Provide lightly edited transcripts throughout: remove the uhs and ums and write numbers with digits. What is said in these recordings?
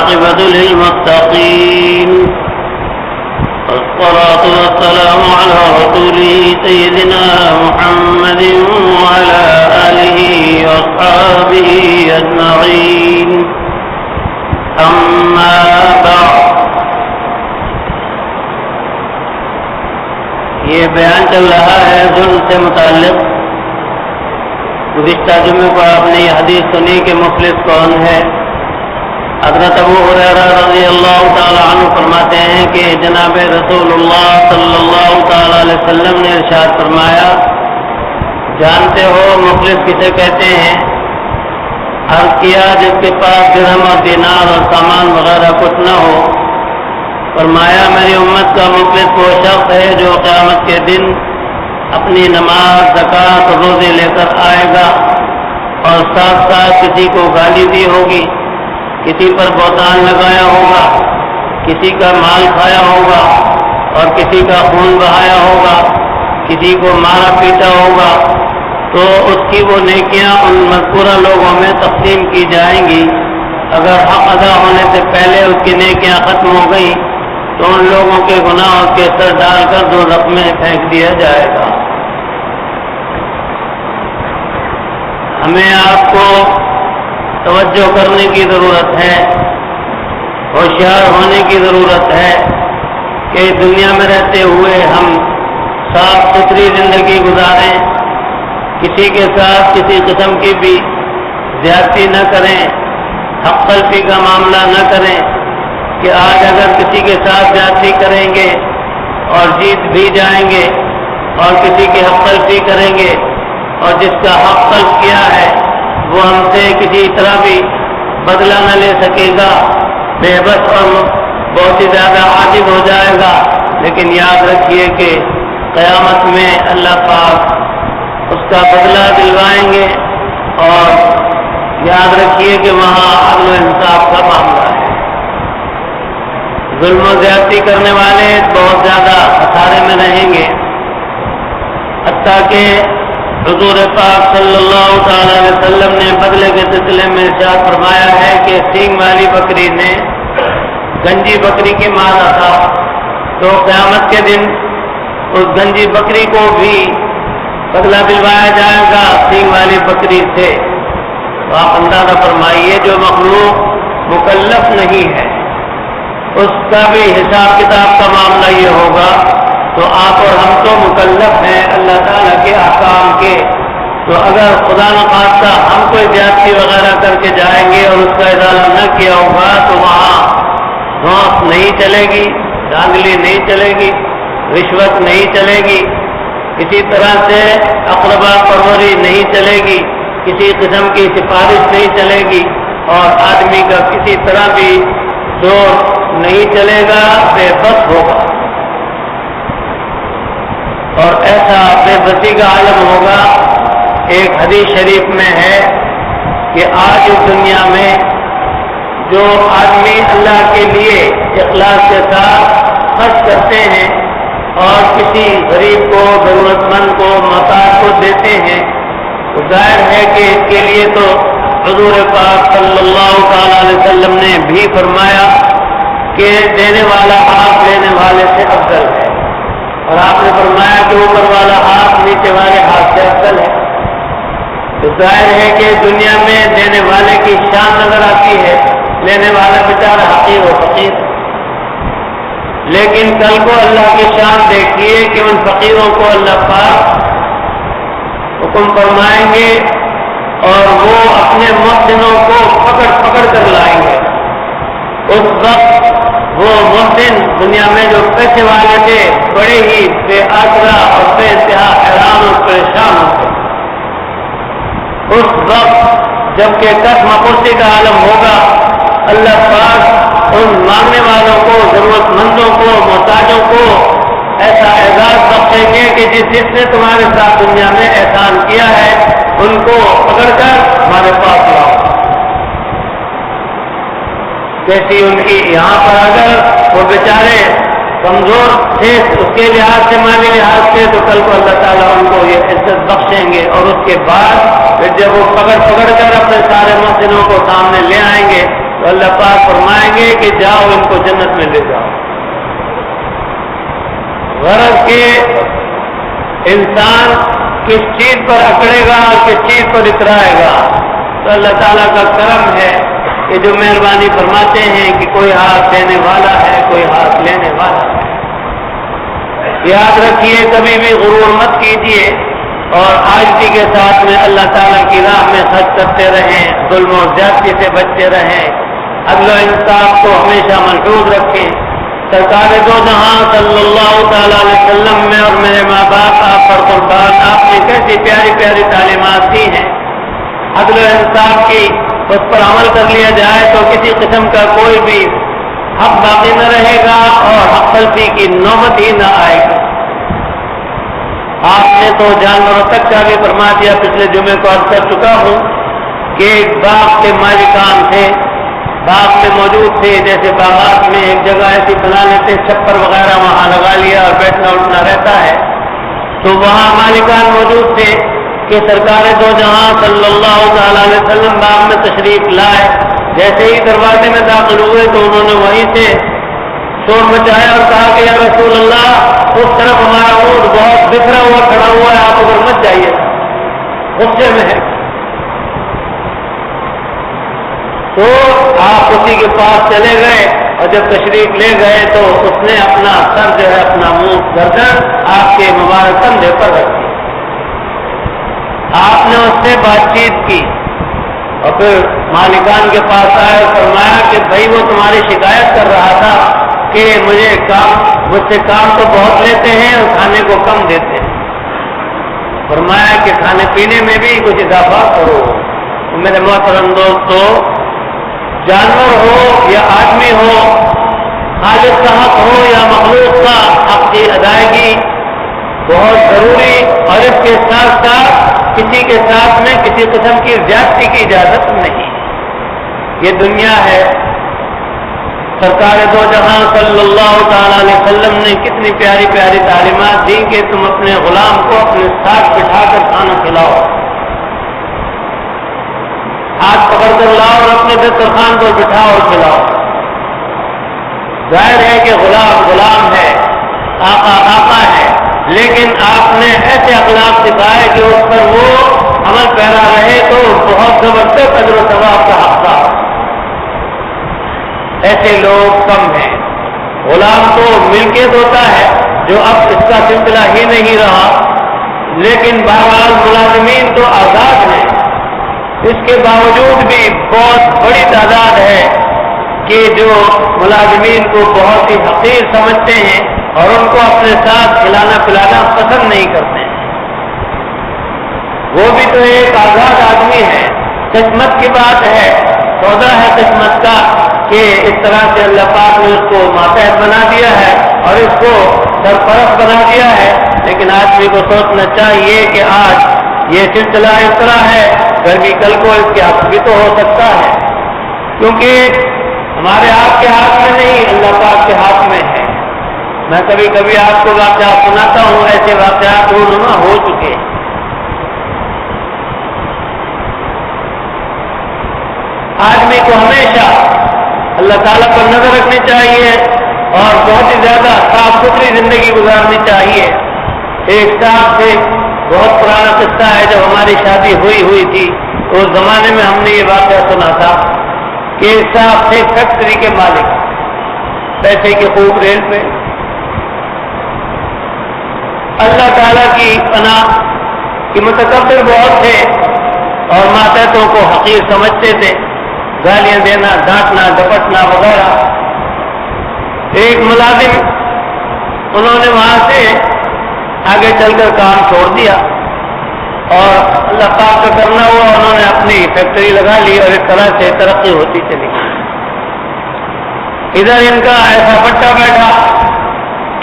والعاقبة للمتقين، والصلاة والسلام على رسوله سيدنا محمد وعلى آله وأصحابه أجمعين. أما بعد، یہ بیان چل رہا ہے ظلم سے متعلق. گزشتہ جمعے کو آپ نے یہ حدیث سنی کہ مفلس کون ہے. حضرت ابو ہریرہ رضی اللہ تعالی عنہ فرماتے ہیں کہ جناب رسول اللہ صلی اللہ تعالی علیہ وسلم نے ارشاد فرمایا، جانتے ہو مفلس کسے کہتے ہیں؟ عرض کیا، جس کے پاس درہم اور دینار اور سامان وغیرہ کچھ نہ ہو. فرمایا، میری امت کا مفلس وہ شخص ہے جو قیامت کے دن اپنی نماز، زکوٰۃ اور روزے لے کر آئے گا اور ساتھ ساتھ کسی کو گالی دی ہوگی، کسی پر بہتان لگایا ہوگا، کسی کا مال کھایا ہوگا اور کسی کا خون بہایا ہوگا، کسی کو مارا پیٹا ہوگا، تو اس کی وہ نیکیاں ان مذکورہ لوگوں میں تقسیم کی جائیں گی. اگر حق ادا ہونے سے پہلے اس کی نیکیاں ختم ہو گئیں تو ان لوگوں کے گناہ اس کے سر ڈال کر دوزخ میں پھینک دیا جائے گا. ہمیں آپ کو توجہ کرنے کی ضرورت ہے، ہوشیار ہونے کی ضرورت ہے کہ دنیا میں رہتے ہوئے ہم صاف ستھری زندگی گزاریں، کسی کے ساتھ کسی قسم کی بھی زیادتی نہ کریں، حق تلفی کا معاملہ نہ کریں کہ آج اگر کسی کے ساتھ زیادتی کریں گے اور جیت بھی جائیں گے اور کسی کی حق تلفی کریں گے اور جس کا حق تلف کیا ہے وہ ہم سے کسی طرح بھی بدلہ نہ لے سکے گا، بے بس اور بہت ہی زیادہ عاجز ہو جائے گا. لیکن یاد رکھیے کہ قیامت میں اللہ پاک اس کا بدلہ دلوائیں گے اور یاد رکھیے کہ وہاں عدل و انصاف کا معاملہ ہے. ظلم و زیادتی کرنے والے بہت زیادہ خسارے میں رہیں گے، حتیٰ کہ حضور پاک صلی اللہ تعالی علیہ وسلم نے بدلے کے سلسلے میں ارشاد فرمایا ہے کہ سینگ والی بکری نے گنجی بکری کی مارا تھا تو قیامت کے دن اس گنجی بکری کو بھی بدلہ دلوایا جائے گا سینگ والی بکری سے. تو آپ اندازہ فرمائیے جو مخلوق مکلف نہیں ہے اس کا بھی حساب کتاب کا معاملہ یہ ہوگا. تو آپ اور ہم تو مکلف ہیں اللہ تعالیٰ کے احکام کے. تو اگر خدا نخواستہ ہم کوئی زیادتی وغیرہ کر کے جائیں گے اور اس کا ازالہ نہ کیا ہوگا تو وہاں دھوس نہیں چلے گی، دھاندلی نہیں چلے گی، رشوت نہیں چلے گی، کسی طرح سے اقربا پروری نہیں چلے گی، کسی قسم کی سفارش نہیں چلے گی اور آدمی کا کسی طرح بھی زور نہیں چلے گا، بے بس ہوگا. اور ایسا بے بسی کا عالم ہوگا. ایک حدیث شریف میں ہے کہ آج اس دنیا میں جو آدمی اللہ کے لیے اخلاص کے ساتھ خرچ کرتے ہیں اور کسی غریب کو، ضرورت مند کو، محتاج کو دیتے ہیں تو ظاہر ہے کہ اس کے لیے تو حضور پاک صلی اللہ تعالی علیہ وسلم نے بھی فرمایا کہ دینے والا ہاتھ لینے والے سے افضل ہے، اور آپ نے فرمایا کہ اوپر والا ہاتھ نیچے والے ہاتھ سے افضل ہے. تو ظاہر ہے کہ دنیا میں دینے والے کی شان نظر آتی ہے، لینے والا بیچارہ حقیر و فقیر. لیکن کل کو اللہ کی شان دیکھیے کہ ان فقیروں کو اللہ پاک حکم فرمائیں گے اور وہ اپنے محسنوں کو پکڑ پکڑ کر لائیں گے. اس وقت وہ محسن دنیا میں جو پیسے والے تھے بڑے ہی بے آسرا اور بے انتہا حیران اور پریشان ہوتے. اس وقت جبکہ قسم پرسی کا عالم ہوگا، اللہ پاک ان مانگنے والوں کو، ضرورت مندوں کو، محتاجوں کو ایسا اعزاز بخشیں گے کہ جس نے تمہارے ساتھ دنیا میں احسان کیا ہے ان کو پکڑ کر ہمارے پاس لاؤ. جیسی ان کی یہاں پر اگر وہ بیچارے کمزور تھے اس کے لحاظ سے، مالی لحاظ سے، تو کل کو اللہ تعالیٰ ان کو یہ عزت بخشیں گے. اور اس کے بعد پھر جب وہ پکڑ کر اپنے سارے محسنوں کو سامنے لے آئیں گے تو اللہ پاک فرمائیں گے کہ جاؤ ان کو جنت میں لے جاؤ۔ غرض کہ انسان کس چیز پر اکڑے گا اور کس چیز پر اترائے گا۔ تو اللہ تعالیٰ کا کرم ہے کہ جو مہربانی فرماتے ہیں کہ کوئی ہاتھ دینے والا ہے، کوئی ہاتھ لینے والا ہے۔ یاد رکھیے کبھی بھی غرور مت کیجیے اور عاجزی کے ساتھ میں اللہ تعالیٰ کی راہ میں خرچ کرتے رہیں، ظلم و زیادتی سے بچتے رہیں، عدل و انصاف کو ہمیشہ محفوظ رکھیں۔ سرکار دو جہاں صلی اللہ تعالیٰ علیہ وسلم میں اور میرے ماں باپ آپ پر قربان، آپ نے کیسی پیاری پیاری تعلیمات دی ہیں۔ عدل و انصاف کی اس پر عمل کر لیا جائے تو کسی قسم کا کوئی بھی حق باقی نہ رہے گا اور حق تلفی کی نوبت ہی نہ آئے گی۔ آپ نے تو جانوروں تک کا بھی فرما دیا، پچھلے جمعے کو عرض کر چکا ہوں کہ ایک باغ کے مالکان تھے، باغ میں موجود تھے، جیسے باغات میں ایک جگہ ایسی بنا لیتے چھپر وغیرہ وہاں لگا لیا اور بیٹھنا اٹھنا رہتا ہے، تو وہاں مالکان موجود تھے کہ سرکار دو جہاں صلی اللہ تعالی علیہ وسلم باغ میں تشریف لائے، جیسے ہی دروازے میں داخل ہوئے تو انہوں نے وہیں سے شور مچایا اور کہا کہ یا رسول اللہ اس طرف ہمارا اونٹ بہت بکھرا ہوا کھڑا ہوا ہے، آپ ادھر مت جائیے، غصے میں ہے۔ تو آپ اسی کے پاس چلے گئے اور جب تشریف لے گئے تو اس نے اپنا سر جو ہے اپنا منہ گردن آپ کے مبارک کندھے پر رکھ دیا۔ آپ نے اس سے بات چیت کی اور پھر مالکان کے پاس آئے اور فرمایا کہ بھائی وہ تمہاری شکایت کر رہا تھا کہ مجھ سے کام تو بہت لیتے ہیں اور کھانے کو کم دیتے ہیں۔ فرمایا کہ کھانے پینے میں بھی کچھ اضافہ کرو۔ میرے محترم دوستو، جانور ہو یا آدمی ہو، خالق کا حق ہو یا مخلوق کا حق کی ادائیگی بہت ضروری، اور اس کے ساتھ ساتھ کسی کے ساتھ میں کسی قسم کی زیادتی کی اجازت نہیں۔ یہ دنیا ہے۔ سرکار دو جہاں صلی اللہ تعالی علیہ وسلم نے کتنی پیاری پیاری تعلیمات دی کہ تم اپنے غلام کو اپنے ساتھ بٹھا کر کھانا کھلاؤ، ہاتھ پکڑ کر لاؤ اور اپنے دسترخوان پر بٹھاؤ اور کھلاؤ۔ ظاہر ہے کہ غلام غلام ہے، آقا آقا ہے، لیکن آپ نے ایسے اخلاق سکھائے کہ اس پر وہ عمل پیرا رہے تو بہت زبردست اجر و ثواب کا حقدار۔ ایسے لوگ کم ہیں۔ غلام تو ملکیت ہوتا ہے جو اب اس کا سلسلہ ہی نہیں رہا، لیکن بہرحال ملازمین تو آزاد ہیں۔ اس کے باوجود بھی بہت بڑی تعداد ہے کہ جو ملازمین کو بہت ہی حقیر سمجھتے ہیں اور ان کو اپنے ساتھ کھلانا پلانا پسند نہیں کرتے ہیں۔ وہ بھی تو ایک آزاد آدمی ہے۔ قسمت کی بات ہے، سودا ہے قسمت کا کہ اس طرح سے اللہ پاک نے اس کو ماتحت بنا دیا ہے اور اس کو سرپرست بنا دیا ہے، لیکن آدمی کو سوچنا چاہیے کہ آج یہ سلسلہ اس طرح ہے، گرمی کل کو اس کے حق بھی تو ہو سکتا ہے، کیونکہ ہمارے آپ کے ہاتھ میں نہیں، اللہ پاک کے ہاتھ میں ہے۔ میں کبھی کبھی آپ کو واقعات سناتا ہوں، ایسے واقعات رونما ہو چکے۔ آدمی کو ہمیشہ اللہ تعالیٰ پر نظر رکھنی چاہیے اور بہت ہی زیادہ صاف ستھری زندگی گزارنی چاہیے۔ ایک صاحب سے بہت پرانا قصہ ہے، جب ہماری شادی ہوئی تھی تو اس زمانے میں ہم نے یہ واقعہ سنا تھا کہ ایک صاحب تھے فیکٹری کے مالک، پیسے کے خوب ریل پہ، اللہ تعالیٰ کی پناہ کہ متکبر بہت تھے اور ماتحتوں کو حقیر سمجھتے تھے، گالیاں دینا، ڈانٹنا، ڈپٹنا وغیرہ۔ ایک ملازم انہوں نے وہاں سے آگے چل کر کام چھوڑ دیا اور اللہ پاک کا کرنا ہوا، انہوں نے اپنی فیکٹری لگا لی اور ایک طرح سے ترقی ہوتی چلی۔ ادھر ان کا ایسا پٹا بیٹھا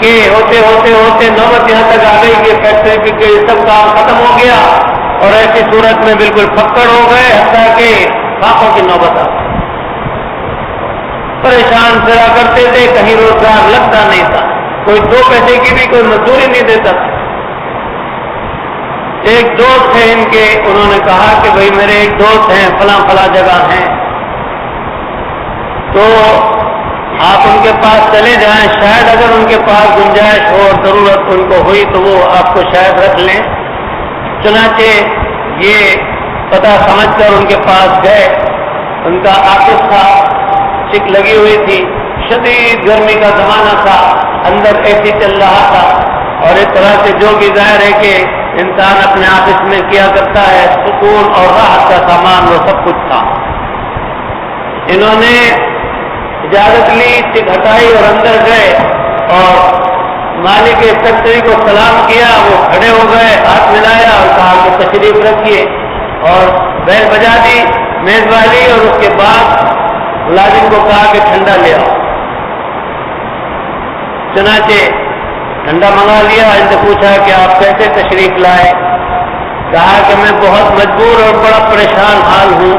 کہ ہوتے ہوتے ہوتے نوبت یہاں تک آ گئی کہ فیکٹری پہ کے سب کام ختم ہو گیا اور ایسی صورت میں بالکل پکڑ ہو گئے، حتیٰ کہ فاقوں کی نوبت آ گئی۔ پریشان پھرا کرتے تھے، کہیں روزگار لگتا نہیں تھا، کوئی دو پیسے کی بھی کوئی مزدوری نہیں دیتا تھا۔ ایک دوست تھے ان کے، انہوں نے کہا کہ بھائی میرے ایک دوست ہیں فلاں فلاں جگہ ہیں، تو آپ ان کے پاس چلے جائیں، شاید اگر ان کے پاس گنجائش ہو اور ضرورت ان کو ہوئی تو وہ آپ کو شاید رکھ لیں۔ چنانچہ یہ پتہ سمجھ کر ان کے پاس گئے۔ ان کا آفس تھا، چک لگی ہوئی تھی، شدید گرمی کا زمانہ تھا، اندر اے سی چل رہا تھا، اور ایک طرح سے جو بھی ظاہر ہے کہ انسان اپنے آفس میں کیا کرتا ہے، سکون اور راحت کا سامان وہ سب کچھ تھا۔ انہوں نے اجازت لی، چک ہٹائی اور اندر گئے اور مالک فیکٹری کو سلام کیا۔ وہ کھڑے ہو گئے، ہاتھ ملایا اور کہا کہ تشریف رکھیے، اور بیل بجا دی، میزبانی، اور اس کے بعد ملازم کو کہا کہ ٹھنڈا لے آؤ۔ چنانچہ ٹھنڈا منگا لیا۔ ان سے پوچھا کہ آپ کیسے تشریف لائے؟ کہا کہ میں بہت مجبور اور بڑا پریشان حال ہوں،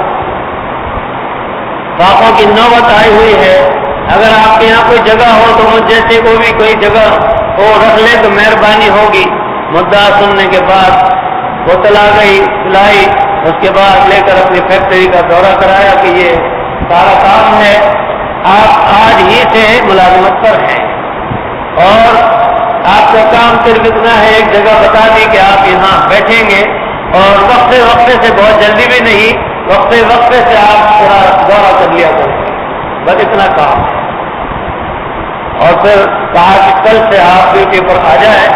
فاقوں کی نوبت آئی ہوئی ہے، اگر آپ کے یہاں کوئی جگہ ہو تو مجھ جیسے کو بھی کوئی جگہ ہو رکھ لے تو مہربانی ہوگی۔ مدعا سننے کے بعد بوتل آ گئی، پلائی، اس کے بعد لے کر اپنی فیکٹری کا دورہ کرایا کہ یہ سارا کام ہے، آپ آج ہی سے ملازمت پر ہیں، اور آپ کا کام صرف اتنا ہے، ایک جگہ بتا دی کہ آپ یہاں بیٹھیں گے، اور وقفے سے بہت جلدی بھی نہیں، وقفے سے آپ پورا دورہ کر لیا کریں، بس اتنا کام ہے۔ اور پھر کہا کہ کل سے آپ ڈیوٹی پر آ جائیں،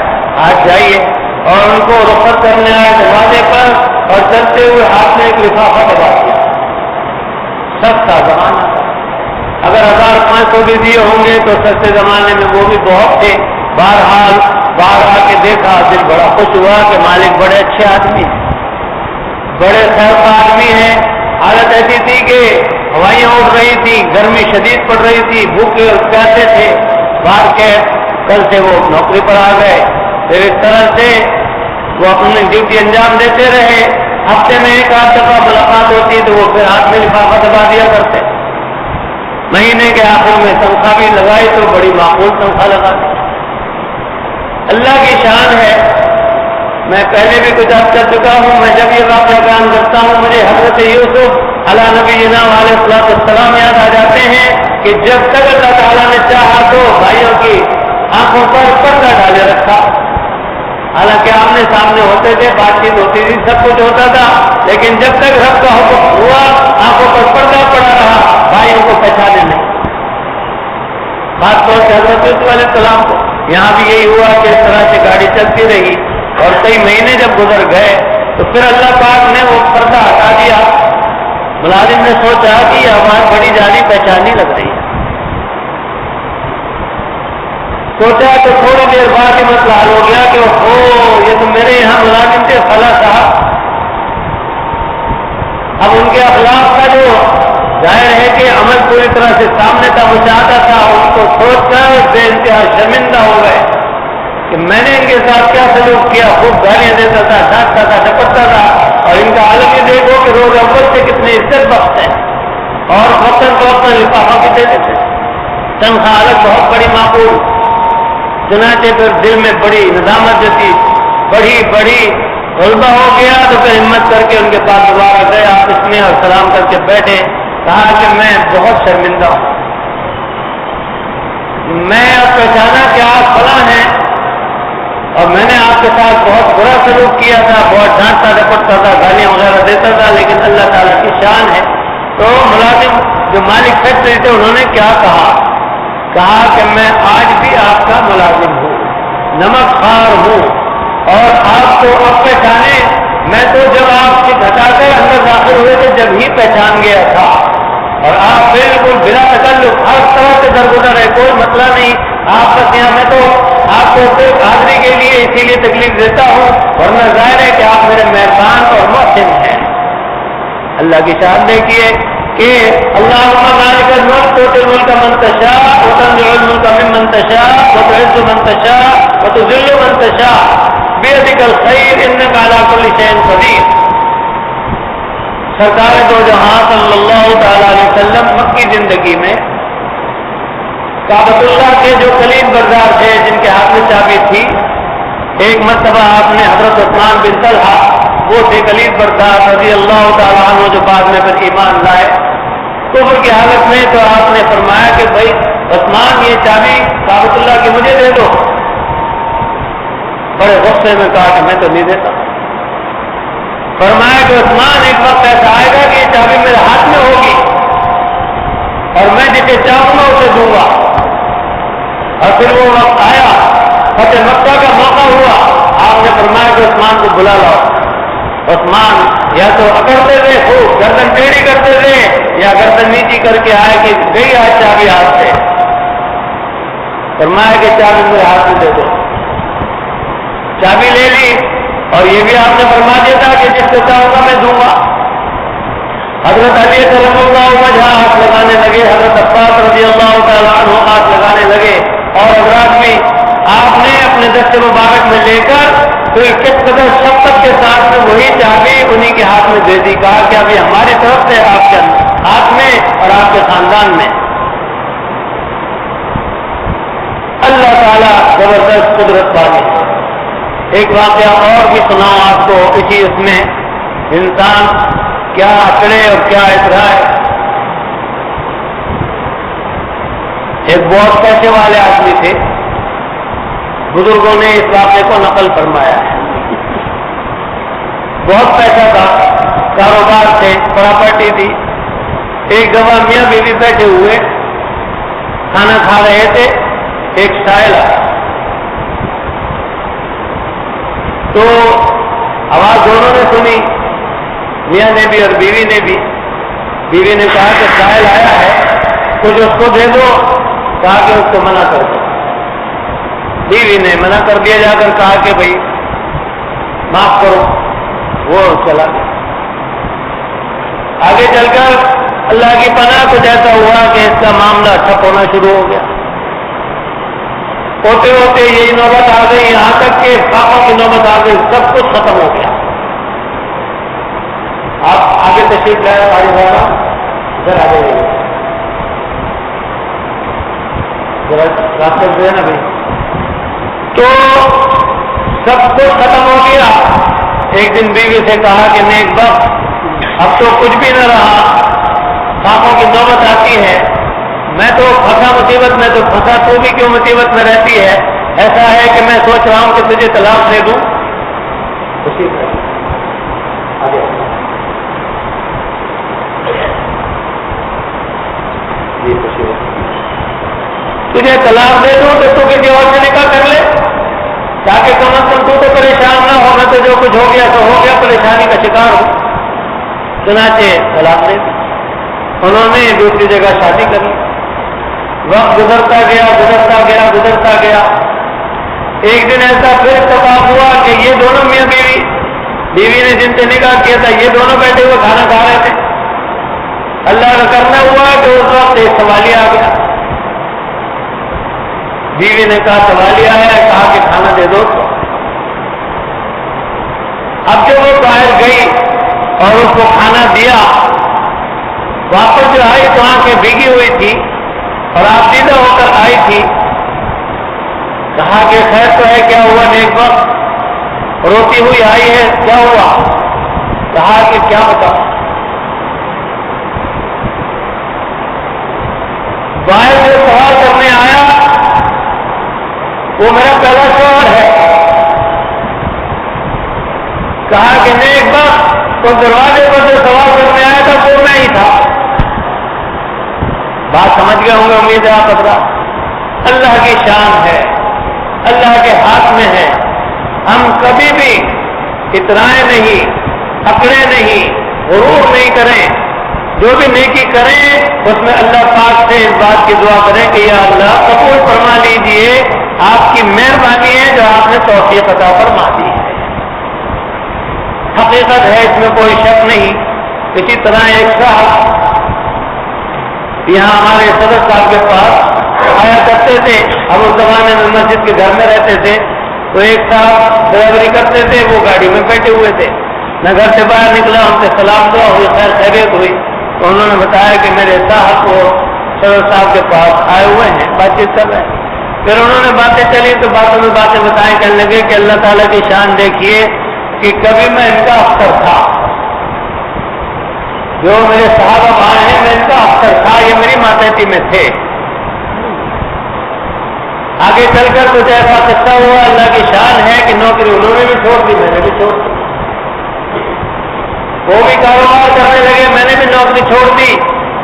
آج جائیے، اور ان کو رخصت کرنے آئے دروازے پر، اور چلتے ہوئے ہاتھ میں ایک لفافہ دبا دیا۔ سستا زمانہ، اگر 1500 بھی دیے ہوں گے تو سستے زمانے میں وہ بھی بہت تھے۔ بہرحال باہر آ کے دیکھا، دل بڑا خوش ہوا کہ مالک بڑے اچھے آدمی ہیں، بڑے خیر آدمی ہیں۔ حالت ایسی تھی کہ ہوائیاں اڑ رہی تھی، گرمی شدید پڑ رہی تھی، بھوکے اور پیاسے تھے، باہر کے کل سے وہ نوکری پر آ گئے۔ پھر اس طرح سے وہ اپنی ڈیوٹی انجام دیتے رہے۔ ہفتے میں ایک آدھ دفعہ ملاقات ہوتی تو وہ پھر ہاتھ میں لفافہ دبا دیا کرتے۔ مہینے کے آخر میں تنخواہ بھی لگائی تو بڑی معقول تنخواہ لگا دی۔ اللہ کی شان ہے، میں پہلے بھی کچھ عرض کر چکا ہوں، میں جب یہ واقعہ بیان کرتا ہوں مجھے حضرت یوسف علیہ نبینا علیہ السلام یاد آ جاتے ہیں کہ جب تک اللہ تعالیٰ نے چاہا تو بھائیوں کی آنکھوں پر پردہ ڈالے رکھا۔ حالانکہ آمنے سامنے ہوتے تھے، بات چیت ہوتی تھی، سب کچھ ہوتا تھا، لیکن جب تک رب کا حکم ہوا آنکھوں پر پردہ پڑا رہا، بھائیوں کو پہچانے نہیں۔ خاص طور سے حضرت یوسف علیہ السلام کو یہاں بھی یہی ہوا کہ اس طرح سے گاڑی چلتی رہی، اور کئی مہینے جب گزر گئے تو پھر اللہ پاک نے وہ پردہ ہٹا دیا۔ ملازم نے سوچا کہ یہ آواز بڑی جانی پہچانی لگ رہی ہے، سوچا تو تھوڑی دیر بعد یہ مسئلہ حل ہو گیا کہ یہ تو میرے یہاں ملازم تھے فلاں صاحب۔ اب ان کے اخلاق کا جو ظاہر ہے کہ عمل پوری طرح سے سامنے تھا، مشاہدہ تھا، ان کو سوچ کر بے انتہا شرمندہ ہو گئے کہ میں نے ان کے ساتھ کیا سلوک کیا، خوب گالیاں دیتا تھا، ڈانٹتا تھا، ڈپٹتا تھا، اور ان کا عالم یہ دیکھو کہ روز اول سے کتنے عزت بخش ہیں، اور وقتاً فوقتاً لفافہ بھی دیتے تھے، تنخواہ الگ بہت بڑی معقول۔ چنانچہ پھر دل میں بڑی ندامت جیسی بڑی غلبہ ہو گیا، تو پھر ہمت کر کے ان کے پاس دوبارہ گئے آفس میں اور سلام کر کے بیٹھے۔ کہا کہ میں بہت شرمندہ ہوں، میں اب پہچانا کہ آپ فلاں ہیں، اور میں نے آپ کے ساتھ بہت برا سلوک کیا تھا، بہت ڈانٹتا ڈپٹتا تھا، گالیاں وغیرہ دیتا تھا، لیکن اللہ تعالیٰ کی شان ہے۔ تو ملازم جو مالک فیکٹری تھے انہوں نے کیا کہا کہ میں آج بھی آپ کا ملازم ہوں، نمک خوار ہوں، اور آپ کو اب پہچانے، میں تو جب آپ سے ہٹا کر اندر داخل ہوئے تھے جب ہی پہچان گیا تھا، اور آپ بالکل بلا تکلف ہر طرح سے درگزر ہے، کوئی مسئلہ نہیں، آپ بس یہاں میں تو آپ کو صرف حاضری کے لیے اسی لیے تکلیف دیتا ہوں، ورنہ ظاہر ہے کہ آپ میرے مہربان اور محسن ہیں۔ اللہ کی شان دیکھیے کہ اللہم مالک الملک تؤتی الملک من تشاء وتنزع الملک ممن تشاء وتعز من تشاء وتذل من تشاء بیدک الخیر انک علی کل شیء قدیر۔ سرکار دو جہاں صلی اللہ تعالی علیہ وسلم مکی زندگی میں کعبۃ اللہ کے جو کلید بردار تھے، جن کے ہاتھ میں چابی تھی، ایک مرتبہ آپ نے حضرت عثمان بن طلحہ، وہ تھے کلید بردار رضی اللہ تعالیٰ عنہ جو بعد میں پھر ایمان لائے، کفر کی حالت میں، تو آپ نے فرمایا کہ بھائی عثمان یہ چابی کعبۃ اللہ کی مجھے دے دو. بڑے غصے میں کہا کہ میں تو نہیں دیتا. فرمایا کہ عثمان ایک وقت ایسا آئے گا کہ یہ چابی میرے ہاتھ میں ہوگی اور میں جسے چاہوں گا اسے دوں گا. اور پھر وہ وقت آیا، فتح مکہ کا موقع ہوا، آپ نے فرمایا کہ عثمان کو بلا لاؤ. عثمان یا تو اکڑتے تھے، خوب گردن ٹیڑھی کرتے تھے، یا گردن نیچی کر کے آئے کہ گئی آج چابی ہاتھ سے. فرمایا کہ چابی میرے ہاتھ میں دے دو. چابی لے لی، اور یہ بھی آپ نے فرما دیا تھا کہ جس کو چاہوں گا میں دوں گا. حضرت علی رضی اللہ عنہ ہاتھ لگانے لگے، حضرت عباس رضی اللہ تعالیٰ عنہ ہاتھ لگانے لگے، اور حضرات بھی آپ نے اپنے دست مبارک میں لے کر تو کس قدر شفقت کے ساتھ میں وہی چابی انہی کے ہاتھ میں دے دی. کہا کہ ابھی ہماری طرف سے آپ کے ہاتھ میں اور آپ کے خاندان میں. اللہ تعالیٰ زبردست قدرت والی ہے. ایک واقعہ اور بھی سناؤں آپ کو اسی اس میں انسان کیا اکڑے اور کیا اترائے. ایک بہت پیسے والے آدمی تھے، بزرگوں نے اس واقعے کو نقل فرمایا ہے. بہت پیسہ تھا، کاروبار تھے، پراپرٹی تھی. ایک دفعہ میاں بیوی بیٹھے ہوئے کھانا کھا رہے تھے، ایک سائل آیا تو آواز دونوں نے سنی، میاں نے بھی اور بیوی نے بھی. بیوی نے کہا کہ سائل آیا ہے کچھ اس کو دے دو. کہا کہ اس کو منع کر دو. بیوی نے منع کر دیا، جا کر کہا کہ بھائی معاف کرو. وہ چلا گیا. آگے چل کر اللہ کی پناہ کچھ ایسا ہوا کہ اس کا معاملہ ٹھپ ہونا شروع ہو گیا. ہوتے ہوتے یہی نوبت آ گئی، یہاں تک کہ پاپا کی نوبت آ گئی، سب کچھ ختم ہو گیا. آپ آگے تشریف لائے ہماری بھائی ادھر آ جائیے، ذرا راستے جو ہے نا بھائی. تو سب کچھ ختم ہو گیا. ایک دن بیوی سے کہا کہ نیک وقت اب تو کچھ بھی نہ رہا، پاپوں کی نوبت آتی ہے، میں تو پھنسا مصیبت میں، تو پھنسا تو بھی کیوں مصیبت میں رہتی ہے. ایسا ہے کہ میں سوچ رہا ہوں کہ تجھے طلاق دے دوں. خوشی آگے یہ خوشی ہے، تجھے طلاق دے دوں تو کسی اور سے نکاح کر لے، تاکہ کم از کم تو پریشان نہ ہو. میں تو جو کچھ ہو گیا تو ہو گیا، پریشانی کا شکار ہو. چنانچہ طلاق دے دی. انہوں نے دوسری جگہ شادی کری. وقت گزرتا گیا گزرتا گیا گزرتا گیا. ایک دن ایسا پھر اتفاق ہوا کہ یہ دونوں میاں بیوی نے جن سے نکاح کیا تھا یہ دونوں بیٹھے ہوئے کھانا کھا رہے تھے. اللہ کا کرنا ہوا کہ اس وقت ایک سوالیہ آ گیا. بیوی نے کہا سوالیہ آیا ہے، کہا کہ کھانا دے دو. اب جب وہ باہر گئی اور اس کو کھانا دیا، واپس جو آئی تو آنکھیں بھیگی ہوئی تھی اور آبدیدہ ہو کر آئی تھی. کہا کہ خیر تو ہے، کیا ہوا؟ نیک وقت روتی ہوئی آئی ہے، کیا ہوا؟ کہا کہ کیا بتاؤں. باہر سے سوال کرنے آیا، وہ میرا پہلا شوہر ہے. کہا کہ نیک وقت تو دروازے پر جو سوال کرنے آیا تھا وہ میں ہی تھا. بات سمجھ گئے ہوں گے امید ہے آپ. اللہ کی شان ہے، اللہ کے ہاتھ میں ہے. ہم کبھی بھی اترائے نہیں، اکڑے نہیں، غرور نہیں کریں. جو بھی نیکی کریں اس میں اللہ پاک سے اس بات کی دعا کریں کہ یا اللہ قبول فرما لیجیے، آپ کی مہربانی ہے جو آپ نے توفیق عطا فرما دی ہے. حقیقت ہے، اس میں کوئی شک نہیں. اسی طرح ایک صاحب یہاں ہمارے صدر صاحب کے پاس آیا کرتے تھے. ہم اس زمانے میں مسجد کے گھر میں رہتے تھے. تو ایک صاحب ڈرائیوری کرتے تھے، وہ گاڑی میں بیٹھے ہوئے تھے. میں گھر سے باہر نکلا، ان سے سلام دعا ہوئی، خیر خیریت ہوئی. تو انہوں نے بتایا کہ میرے صاحب کو صدر صاحب کے پاس آئے ہوئے ہیں، بات چیت کر رہے ہیں. پھر انہوں نے باتیں چلی تو باتوں میں باتیں بتائیں، کہنے لگے کہ اللہ تعالیٰ کی شان دیکھیے کہ کبھی میں ان کا افسر تھا جو میرے صحابہ بھائی ہیں میں ان کا افسر تھا، یہ میری ماتحتی میں تھے۔ آگے چل کر کچھ ایسا قصہ ہوا، اللہ کی شان ہے کہ نوکری انہوں نے بھی چھوڑ دی، میں نے بھی چھوڑ دی، وہ بھی کاروبار کرنے لگے، میں نے بھی نوکری چھوڑ دی،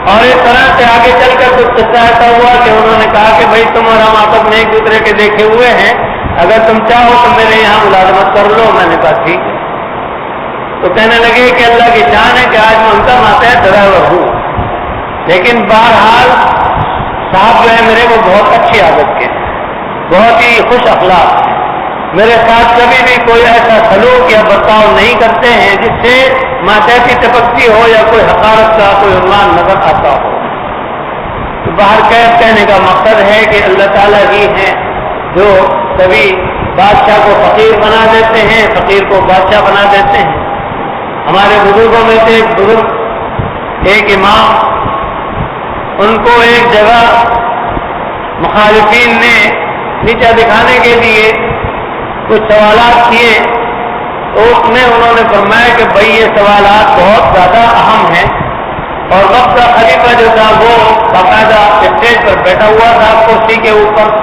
اور اس طرح سے آگے چل کر کچھ قصہ ایسا ہوا کہ انہوں نے کہا کہ بھائی تم اور ہم آپس میں ایک دوسرے کے دیکھے ہوئے ہیں، اگر تم چاہو تو میرے یہاں ملازمت کر لو۔ میں نے کہا ٹھیک ہے۔ تو کہنے لگے کہ اللہ کی شان ہے کہ آج میں ان کا ماتحت ڈرائیور ہوں، لیکن بہرحال صاحب جو ہے میرے وہ بہت اچھی عادت کے، بہت ہی خوش اخلاق ہیں، میرے ساتھ کبھی بھی کوئی ایسا سلوک یا برتاؤ نہیں کرتے ہیں جس سے ماتحتی ٹپکتی ہو یا کوئی حقارت کا کوئی عنوان نظر آتا ہو۔ تو باہر کیف کہنے کا مقصد ہے کہ اللہ تعالیٰ ہی ہیں جو کبھی بادشاہ کو فقیر بنا دیتے ہیں، فقیر کو بادشاہ بنا دیتے ہیں۔ ہمارے بزرگوں میں سے ایک بزرگ، ایک امام، ان کو ایک جگہ مخالفین نے نیچا دکھانے کے لیے کچھ سوالات کیے، تو اس میں انہوں نے فرمایا کہ بھائی یہ سوالات بہت زیادہ اہم ہیں، اور وقت کا خلیفہ جو تھا وہ باقاعدہ اسٹیج پر بیٹھا ہوا تھا کرسی کے اوپر۔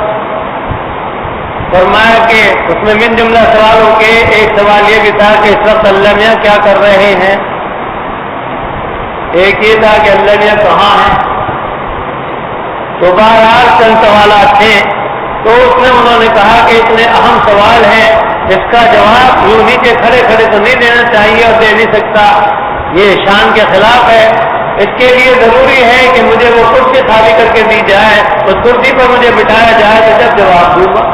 فرمایا کہ اس میں من جملہ سوالوں کے ایک سوال یہ بھی تھا کہ اس وقت اللہ میاں کیا کر رہے ہیں، ایک یہ تھا کہ اللہ میاں کہاں ہیں۔ تو بہرحال چند سوالات تھے، تو اس میں انہوں نے کہا کہ اتنے اہم سوال ہیں، اس کا جواب یوں نیچے کھڑے کھڑے تو نہیں دینا چاہیے اور دے نہیں سکتا، یہ شان کے خلاف ہے، اس کے لیے ضروری ہے کہ مجھے وہ کرسی خالی کر کے دی جائے، اس کرسی پر مجھے بٹھایا جائے تو جب جواب دوں گا۔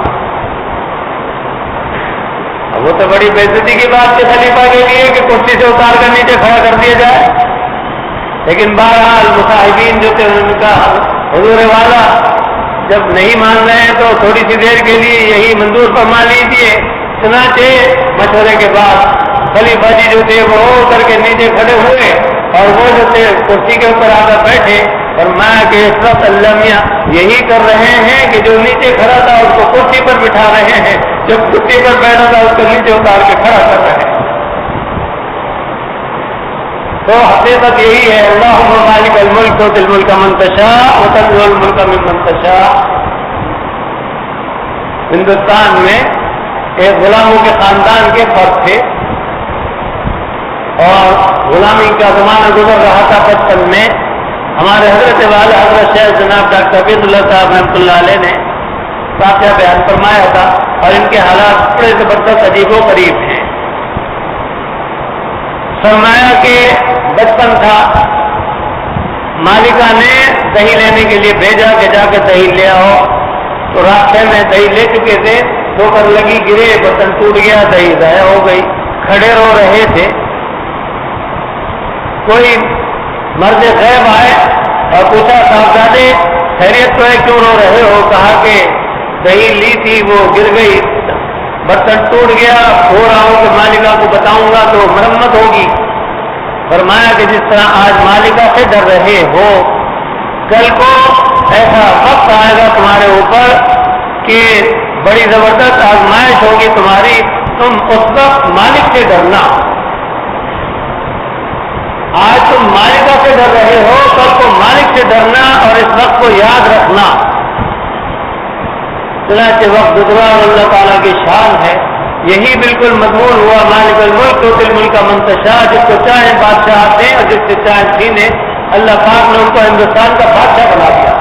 وہ تو بڑی بے عزتی کی بات تھی خلیفہ کے لیے کہ کرسی سے اتار کر نیچے کھڑا کر دیا جائے، لیکن بہرحال مصاحبین جو تھے ان کا حضور والا جب نہیں مان رہے ہیں تو تھوڑی سی دیر کے لیے یہی منظور فرما لیجیے۔ چنانچہ مشورے کے بعد خلیفہ جی جو تھے وہ کر کے نیچے کھڑے ہوئے، اور وہ جو تھے کرسی کے اوپر آ کر بیٹھے، فرمایا کہ اس وقت اللہ میاں یہی کر رہے ہیں کہ جو نیچے کھڑا تھا اس کو کرسی پر بٹھا رہے ہیں، جو کرسی پر بیٹھا تھا اس کو نیچے اتار کے کھڑا کر رہے ہیں۔ تو حقیقت یہی ہے، اللہم مالک الملک تؤتی الملک من تشاء وتنزع الملک ممن تشاء۔ ہندوستان میں ایک غلاموں کے خاندان کے فرد تھے، اور غلامی کا زمانہ گزر رہا تھا۔ بچپن میں ہمارے حضرت والا حضرت شیخ جناب ڈاکٹر عبید اللہ صاحب رحمۃ اللہ علیہ نے واقعہ بیان فرمایا تھا، اور ان کے حالات بڑے زبردست عجیب و غریب ہیں۔ فرمایا کہ بچپن تھا، مالکہ نے دہی لینے کے لیے بھیجا کہ جا کے دہی لے آؤ، تو راستے میں دہی لے چکے تھے، ٹھوکر لگی، گرے، برتن ٹوٹ گیا، دہی ضائع ہو گئی، کھڑے رو رہے تھے۔ کوئی مرد غیب آئے اور پوچھا صاحبزادے خیریت تو ہے، کیوں رو رہے ہو؟ کہا کہ دہی لی تھی وہ گر گئی، برتن ٹوٹ گیا، ہو رہا ہوں کہ مالکہ کو بتاؤں گا تو مرمت ہوگی۔ فرمایا کہ جس طرح آج مالکہ سے ڈر رہے ہو، کل کو ایسا وقت آئے گا تمہارے اوپر کہ بڑی زبردست آزمائش ہوگی تمہاری، تم اس وقت مالک سے ڈرنا۔ آج تم مالکہ سے ڈر رہے ہو، کل کو مالک سے ڈرنا، اور اس وقت کو یاد رکھنا۔ چنانچہ وقت گزرا اور اللہ تعالیٰ کی شان ہے، یہی بالکل مضمون ہوا، مالک الملک تؤتی الملک من تشاء، جس کو چاہے بادشاہ دیں اور جس سے چاہے چھینے، اللہ پاک نے ان کو ہندوستان کا بادشاہ بنا دیا۔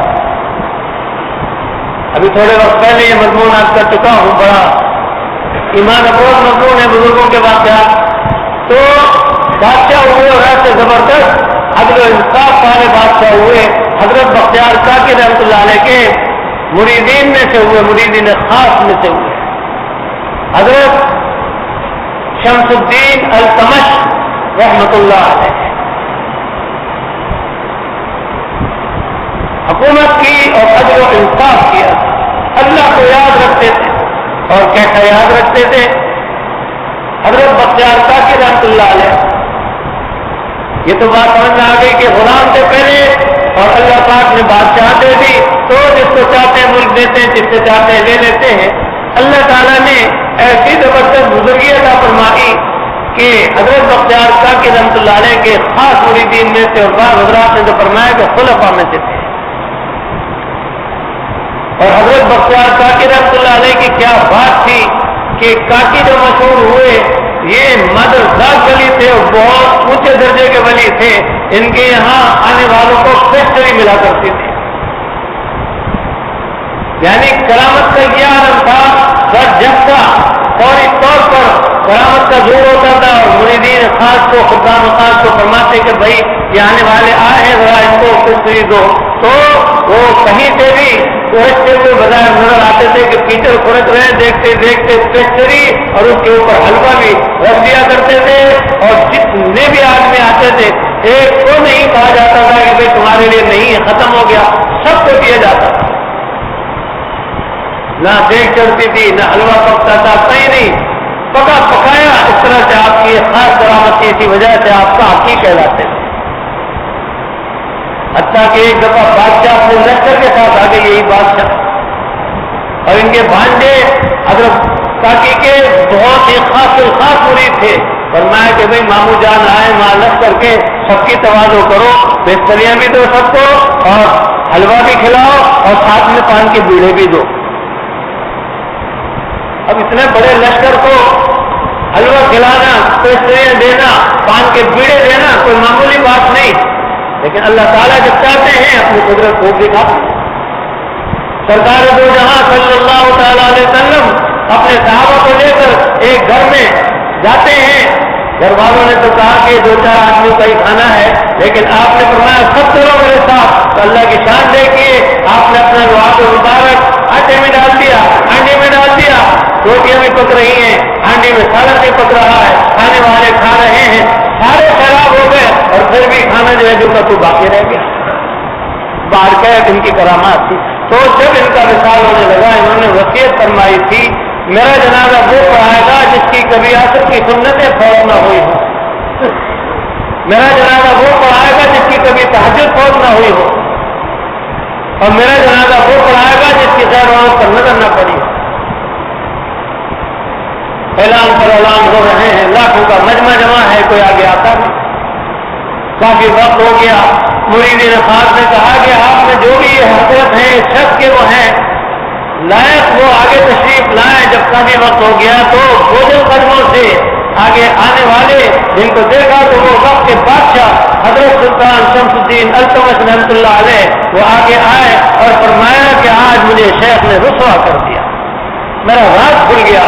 ابھی تھوڑے وقت پہلے یہ مضمون آج کر چکا ہوں، بڑا ایمان افروز مضمون ہے بزرگوں کے واقعات۔ تو بادشاہ ہوئے اور ایسے زبردست عدل و انصاف والے بادشاہ ہوئے، حضرت بختیار کاکی رحمۃ اللہ علیہ کے مریدین میں سے ہوئے، مریدین خاص میں سے ہوئے۔ حضرت شمس الدین التمش رحمۃ اللہ علیہ حکومت کی اور عدل و انصاف کیا، اللہ کو یاد رکھتے تھے، اور کیسا یاد رکھتے تھے؟ حضرت بختیار کاکی رحمۃ اللہ علیہ، یہ تو بات سمجھ میں آ گئی کہ غلام سے پہلے اور اللہ پاک نے بادشاہ دے دی، تو جس کو چاہتے ہیں ملک دیتے ہیں، جس سے چاہتے ہیں لے لیتے ہیں۔ اللہ تعالیٰ نے ایسی زبردست بزرگی عطا فرمائی کہ حضرت بختیار کاکی رحمۃ اللہ علیہ کے خاص مریدین میں سے اور بعض حضرات نے جو فرمایا کہ خلفاء میں سے تھے. اور حضرت بختیار کاکی رحمۃ اللہ علیہ کی کیا بات تھی کہ کاکی جو مشہور ہوئے یہ مدرسہ ولی تھے اور بہت اونچے درجے کے ولی تھے. ان کے یہاں آنے والوں کو پیسٹری ملا کرتی تھی. یعنی کرامت کا یہ عالم تھا سر جب تھا فوری طور پر کرامت کا زور ہوتا تھا اور مریدین خاص کو خدام خاص کو فرماتے کہ بھائی یہ آنے والے آئے ہیں ذرا ان کو پیسٹری دو. تو وہ کہیں سے بھی رستے ہوئے بظاہر نظر آتے تھے کہ کیچڑ کھڑک رہے دیکھتے دیکھتے پیسٹری اور اس کے اوپر حلوہ بھی رکھ دیا کرتے تھے. اور جتنے بھی آدمی آتے تھے ایک کو نہیں کہا جاتا تھا کہ بھائی تمہارے لیے نہیں ہے ختم ہو گیا, سب کو دیا جاتا تھا. نہ دیکھ چڑھتی تھی نہ حلوہ پکتا تھا, کہیں نہیں پکا پکایا. اس طرح سے آپ کی خاص کرامت کی اسی وجہ سے آپ کا حقیقی کہلاتے تھے. حتیٰ کہ ایک دفعہ بادشاہ اپنے لشکر کے ساتھ آ گئے, یہی بادشاہ اور ان کے بھانجے حضرت کاکی کے بہت ہی خاص مرید تھے. فرمایا کہ بھائی ماموں جان آئے وہاں لشکر کے سب کی تواضع کرو, بستریاں بھی دو سب کو اور حلوہ بھی کھلاؤ اور ساتھ میں پان کے بیڑے بھی دو. اب اتنے بڑے لشکر کو حلوہ کھلانا, پیسٹریاں دینا, پان کے بیڑے دینا کوئی معمولی بات نہیں. لیکن اللہ تعالیٰ جب چاہتے ہیں اپنی قدرت کو دکھاتے ہیں. سرکار دو جہاں صلی اللہ تعالی علیہ وسلم اپنے صحابہ کو لے کر ایک گھر میں جاتے ہیں. گھر والوں نے تو کہا کہ 2-4 آدمیوں کا ہی کھانا ہے, لیکن آپ نے فرمایا سب چلو میرے ساتھ. تو اللہ کی شان دیکھیے, آپ نے اپنا لحاظ مبارک آٹے میں ڈال دیا, ہانڈی میں ڈال دیا. روٹیاں بھی پک رہی ہیں, ہانڈی میں سالن بھی پک رہا ہے, کھانے والے کھا رہے ہیں, سارے خراب ہو گئے اور پھر بھی کھانا جو ہے جو کا تو باقی رہ گیا. باہر کا ان کی کرامات تھی. تو جب ان کا وصال ہونے لگا انہوں نے وصیت فرمائی تھی میرا جنازہ وہ پڑھائے گا جس کی کبھی عصر کی سنتیں فوت نہ ہوئی ہو. میرا جنازہ وہ پڑھائے گا جس کی کبھی تہجد فوت نہ ہوئی ہو. اور میرا جنازہ وہ پڑھائے گا جس کی خیر وہاں پر نظر نہ پڑی ہو. اعلان پر اعلان ہو رہے ہیں, لاکھوں کا مجمع جمع ہے, کوئی آگے آتا نہیں. کافی وقت ہو گیا. مریدین خاص نے کہا کہ آپ نے جو بھی یہ حضرت ہیں اس شخص کے وہ ہیں لائق وہ آگے تشریف لائیں. جب کافی وقت ہو گیا تو بوجھل قدموں سے آگے آنے والے جن کو دیکھا تو وہ وقت کے بادشاہ حضرت سلطان شمس الدین التمش رحمۃ اللہ علیہ وہ آگے آئے اور فرمایا کہ آج مجھے شیخ نے رسوا کر دیا, میرا راز کھل گیا.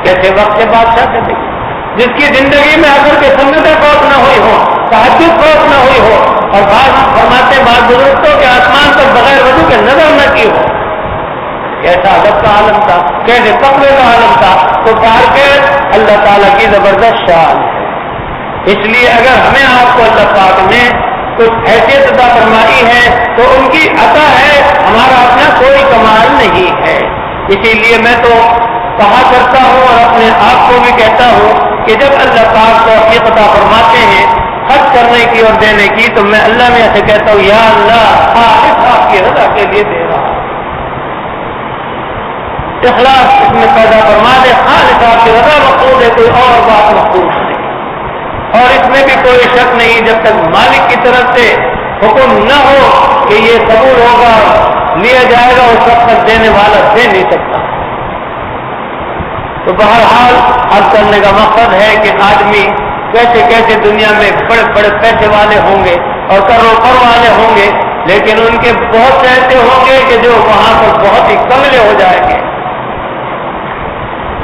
کیسے وقت کے بادشاہ تھے جس کی زندگی میں اثر کے سنتیں فوت نہ ہوئی ہو, تہجد فوت نہ ہوئی ہو, اور بعض فرماتے بعض بزرگوں کے آسمان پر بغیر وضو کے نظر نہ کی ہو. کیسا ادب کا عالم تھا, کیسے تقوی کا عالم تھا. تو پار کے اللہ تعالیٰ کی زبردست شان ہے. اس لیے اگر ہمیں آپ کو اللہ پاک نے کچھ حیثیت عطا فرمائی ہے تو ان کی عطا ہے, ہمارا اپنا کوئی کمال نہیں ہے. اسی لیے میں تو کہا کرتا ہوں اور اپنے آپ کو بھی کہتا ہوں کہ جب اللہ پاک کو حقیقت عطا فرماتے ہیں خرچ کرنے کی اور دینے کی تو میں اللہ میں ایسے کہتا ہوں یا اللہ خالص آپ کی رضا کے لیے دے رہا ہوں. اخلاص اس میں پیدا فرما دے, خالص آپ کی رضا مقصود ہے, کوئی اور بات مقصود نہیں. اور اس میں بھی کوئی شک نہیں جب تک مالک کی طرف سے حکم نہ ہو کہ یہ قبول ہوگا لیا جائے گا اس وقت تک دینے والا دے نہیں سکتا. تو بہرحال اب کرنے کا مقصد ہے کہ آدمی کیسے کیسے دنیا میں بڑے بڑے پیسے والے ہوں گے اور کروڑوں والے ہوں گے, لیکن ان کے بہت سے ایسے ہوں گے کہ جو وہاں پر بہت ہی کملے ہو جائیں گے.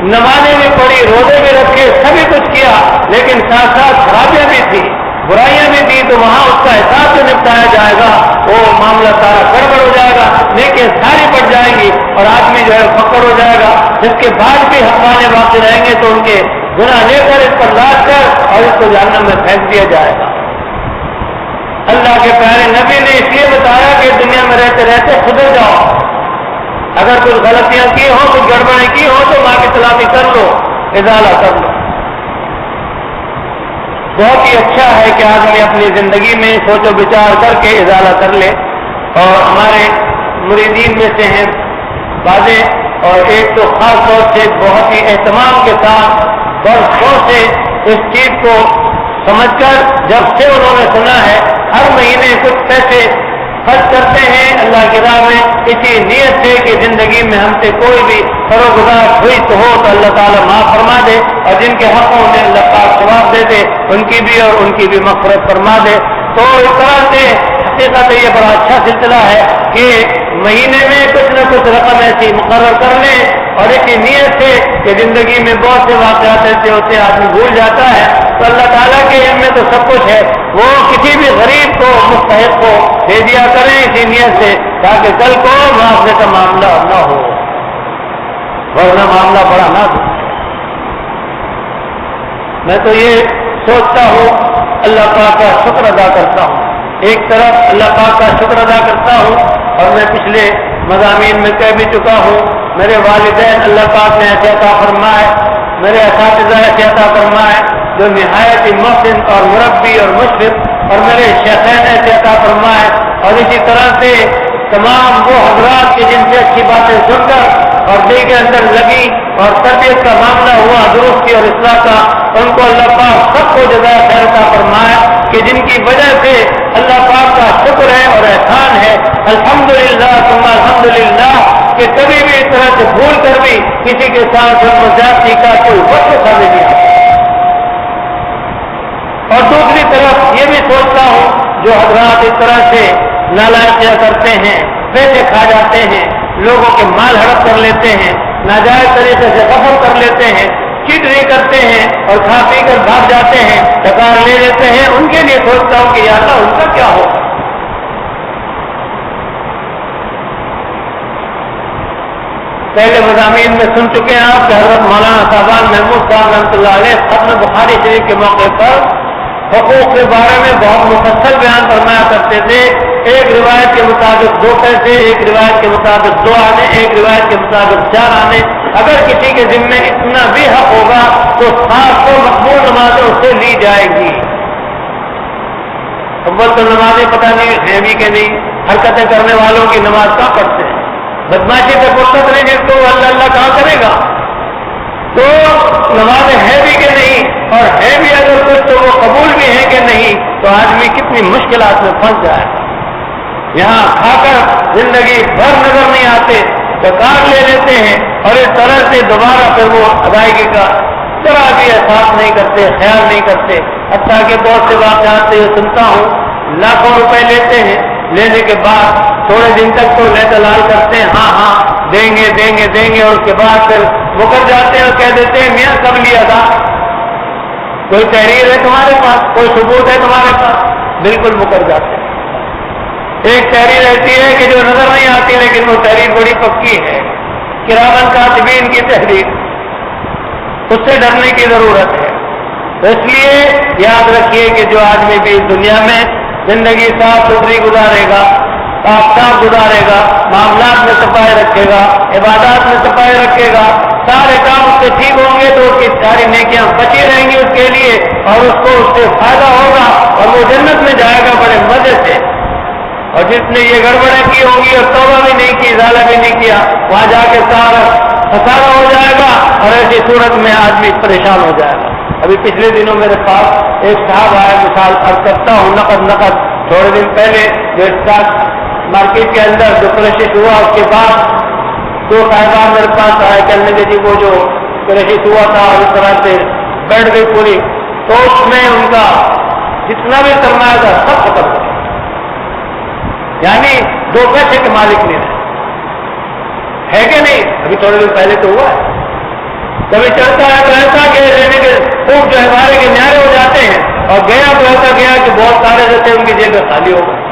نمازیں بھی پڑھی, روزے بھی رکھے, سبھی کچھ کیا, لیکن ساتھ ساتھ خرابیاں بھی تھی, برائیاں بھی تھی. تو وہاں اس کا حساب جو نپٹایا جائے گا وہ معاملہ سارا گڑبڑ ہو جائے گا, لیکن ساری پڑ جائیں گی اور آدمی جو ہے فقر ہو جائے گا. جس کے بعد بھی حقانے باقی رہیں گے تو ان کے گناہ لے کر اس پر لاد کر اور اس کو جہنم میں پھینک دیا جائے گا. اللہ کے پیارے نبی نے اس لیے بتایا کہ دنیا میں رہتے رہتے سدھر جاؤ. اگر کچھ غلطیاں کی ہو, کچھ گڑبڑیں کی ہو تو ماں کی تلافی کر لو, ازالہ کر لو. بہت ہی اچھا ہے کہ آدمی اپنی زندگی میں سوچ و بچار کر کے ازالہ کر لے. اور ہمارے مریدین میں سے ہیں بعض اور ایک تو خاص طور سے بہت ہی اہتمام کے ساتھ برسوں سے اس چیز کو سمجھ کر جب سے انہوں نے سنا ہے ہر مہینے کچھ پیسے خرچ کرتے ہیں اللہ کی راہ میں اسی نیت سے کہ زندگی میں ہم سے کوئی بھی سروگزار ہوئی تو ہو تو اللہ تعالیٰ معاف فرما دے، اور جن کے حقوں میں اللہ پاک ثواب دے دے ان کی بھی اور ان کی بھی مغفرت فرما دے۔ تو اس طرح سے حقیقت یہ بڑا اچھا سلسلہ ہے کہ مہینے میں کچھ نہ کچھ رقم ایسی مقرر کر لیں، اور اسی نیت سے کہ زندگی میں بہت سے واقعات ایسے ہوتے آدمی بھول جاتا ہے، تو اللہ تعالیٰ کے علم میں تو سب کچھ ہے، وہ کسی بھی غریب کو مستحق کو دے دیا کریں اسی نیت سے، تاکہ کل کو معافی کا معاملہ نہ ہو، ورنہ معاملہ بڑا نہ ہو۔ میں تو یہ سوچتا ہوں، اللہ پاک کا شکر ادا کرتا ہوں، ایک طرف اللہ پاک کا شکر ادا کرتا ہوں، اور میں پچھلے مضامین میں کہہ بھی چکا ہوں، میرے والدین اللہ پاک نے ایسے عطا فرمائے، میرے اساتذہ ایسے عطا فرمائے جو نہایت محسن اور مربی اور مشرف، اور میرے شیخین ایسے عطا فرمائے، اور اسی طرح سے تمام وہ حضرات کے جن سے اچھی باتیں سن کر اور دل کے اندر لگی اور تربیت کا معاملہ ہوا درستی اور اصلاح کا، ان کو اللہ پاک سب کو جزائے خیر عطا فرمائے کہ جن کی وجہ سے اللہ پاک کا شکر ہے اور احسان ہے، الحمدللہ ثم الحمدللہ، کہ کبھی بھی اس طرح سے بھول کر بھی کسی کے ساتھ ظلم و زیادتی کا کوئی وقت سامنے نہیں آتا۔ اور دوسری طرف یہ بھی سوچتا ہوں جو حضرات اس طرح سے نالائقیاں کرتے ہیں، پیسے کھا جاتے ہیں، لوگوں کے مال ہڑپ کر لیتے ہیں، ناجائز طریقے سے غصب کر لیتے ہیں، چیٹری کرتے ہیں اور کھا پی کر بھاگ جاتے ہیں، ٹکار لے لیتے ہیں، ان کے لیے سوچتا ہوں کہ یا اللہ ان کا کیا ہوگا۔ پہلے مضامین میں سن چکے ہیں آپ کہ حضرت مولانا صاحبان محمود صاحب رحمۃ اللہ علیہ ختم بخاری شریف کے موقع پر حقوق کے بارے میں بہت مفصل بیان فرمایا کرتے تھے۔ ایک روایت کے مطابق 2 پیسے، ایک روایت کے مطابق 2 آنے، ایک روایت کے مطابق 4 آنے۔ اگر کسی کے ذمے اتنا بھی حق ہوگا تو 700 مقبول نمازیں اس سے لی جائے گی۔ اول تو نمازیں پتہ نہیں ہیں بھی کہ نہیں، حرکتیں کرنے والوں کی نماز کہاں پڑھتے ہیں، بدماشی سے فرصت نہیں جس کو اللہ اللہ کہاں کرے گا، تو نمازیں ہیں بھی کہ نہیں، اور ہے بھی اگر کچھ تو وہ قبول بھی ہے کہ نہیں، تو آدمی کتنی مشکلات میں پھنس جائے گا۔ یہاں کھا کر زندگی بھر نظر نہیں آتے، ٹکار لے لیتے ہیں، اور اس طرح سے دوبارہ پھر وہ ادائیگی کا ذرا بھی احساس نہیں کرتے، خیال نہیں کرتے۔ حتیٰ کہ بہت سے واقعات سے یہ سنتا ہوں، لاکھوں روپے لیتے ہیں، لینے کے بعد تھوڑے دن تک تو لے دلال کرتے ہیں، ہاں ہاں دیں گے دیں گے دیں گے، اور اس کے بعد پھر مکر جاتے ہیں اور کہہ دیتے ہیں میاں کب لیا تھا، کوئی تحریر ہے تمہارے پاس، کوئی ثبوت ہے تمہارے پاس، بالکل مکر جاتے ہیں۔ ایک تحریر ایسی ہے کہ جو نظر نہیں آتی لیکن وہ تحریر بڑی پکی ہے، کرامن کاتبین کی تحریر، اس سے ڈرنے کی ضرورت ہے۔ تو اس لیے یاد رکھیے کہ جو آدمی بھی اس دنیا میں زندگی صاف ستھری گزارے گا، صاف گزارے گا، معاملات میں صفائی رکھے گا، عبادات میں صفائی رکھے گا، سارے کام اس سے ٹھیک ہوں گے تو اس کی ساری نیکیاں بچی رہیں گی اس کے لیے، اور اس کو اس سے فائدہ ہوگا، اور وہ جنت میں جائے گا بڑے مزے سے۔ اور جس نے یہ گڑبڑیں کی ہوں گی اور توبہ بھی نہیں کی، ازالہ بھی نہیں کیا، وہاں جا کے سارا خسارہ ہو جائے گا، اور ایسی صورت میں آدمی پریشان ہو جائے گا۔ ابھی پچھلے دنوں میرے پاس ایک صاحب آیا، مثال عرض کرتا ہوں، نقد تھوڑے دن پہلے جو اسٹاک مارکیٹ کے اندر جو کرشش ہوا، اس کے بعد 2 صاحبان میرے پاس آئے، کہنے لگے جی وہ جو کرشش ہوا تھا اور اس طرح سے بیٹھ گئی پوری، تو اس میں ان کا جتنا بھی سرمایہ تھا سب ختم ہو گیا، یعنی 2 پیسے کے مالک نہیں رہے، ہے کہ نہیں؟ ابھی تھوڑے دن پہلے تو ہوا ہے۔ کبھی چلتا ہے تو ایسا کہ لینے کے خوب جو ہے ہمارے کے نیارے ہو جاتے ہیں، اور گیا تو ایسا گیا کہ بہت سارے رہتے ان کی جیبیں خالی ہو گئی۔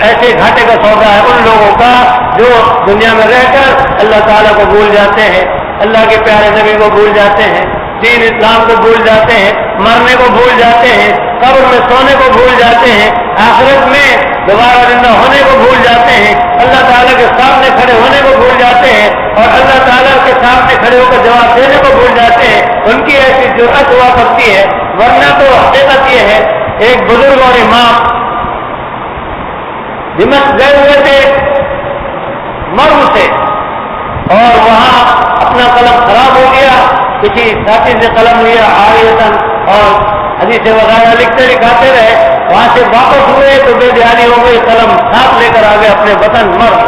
ایسے گھاٹے کا سودا ہے ان لوگوں کا جو دنیا میں رہ کر اللہ تعالیٰ کو بھول جاتے ہیں، اللہ کے پیارے نبی کو بھول جاتے ہیں، دین اسلام کو بھول جاتے ہیں، مرنے کو بھول جاتے ہیں، قبر میں سونے کو بھول جاتے ہیں، آخرت میں دوبارہ زندہ ہونے کو بھول جاتے ہیں، اللہ تعالیٰ کے سامنے کھڑے ہونے کو بھول جاتے ہیں، اور اللہ تعالیٰ کے سامنے کھڑے ہو کر جواب دینے کو بھول جاتے ہیں۔ ان کی ایسی جرأت ہوا کرتی ہے، ورنہ تو حقیقت یہ ہے، ایک بزرگ اور امام دمشق گئے ہوئے تھے، مرو سے اور وہاں اپنا قلم خراب ہو گیا، کسی ساتھی سے قلم لیا عاریتاً اور حدیث وغیرہ لکھتے لکھاتے رہے، وہاں سے واپس ہوئے تو بے دھیانی ہو گئی، قلم ساتھ لے کر آگے اپنے وطن مر۔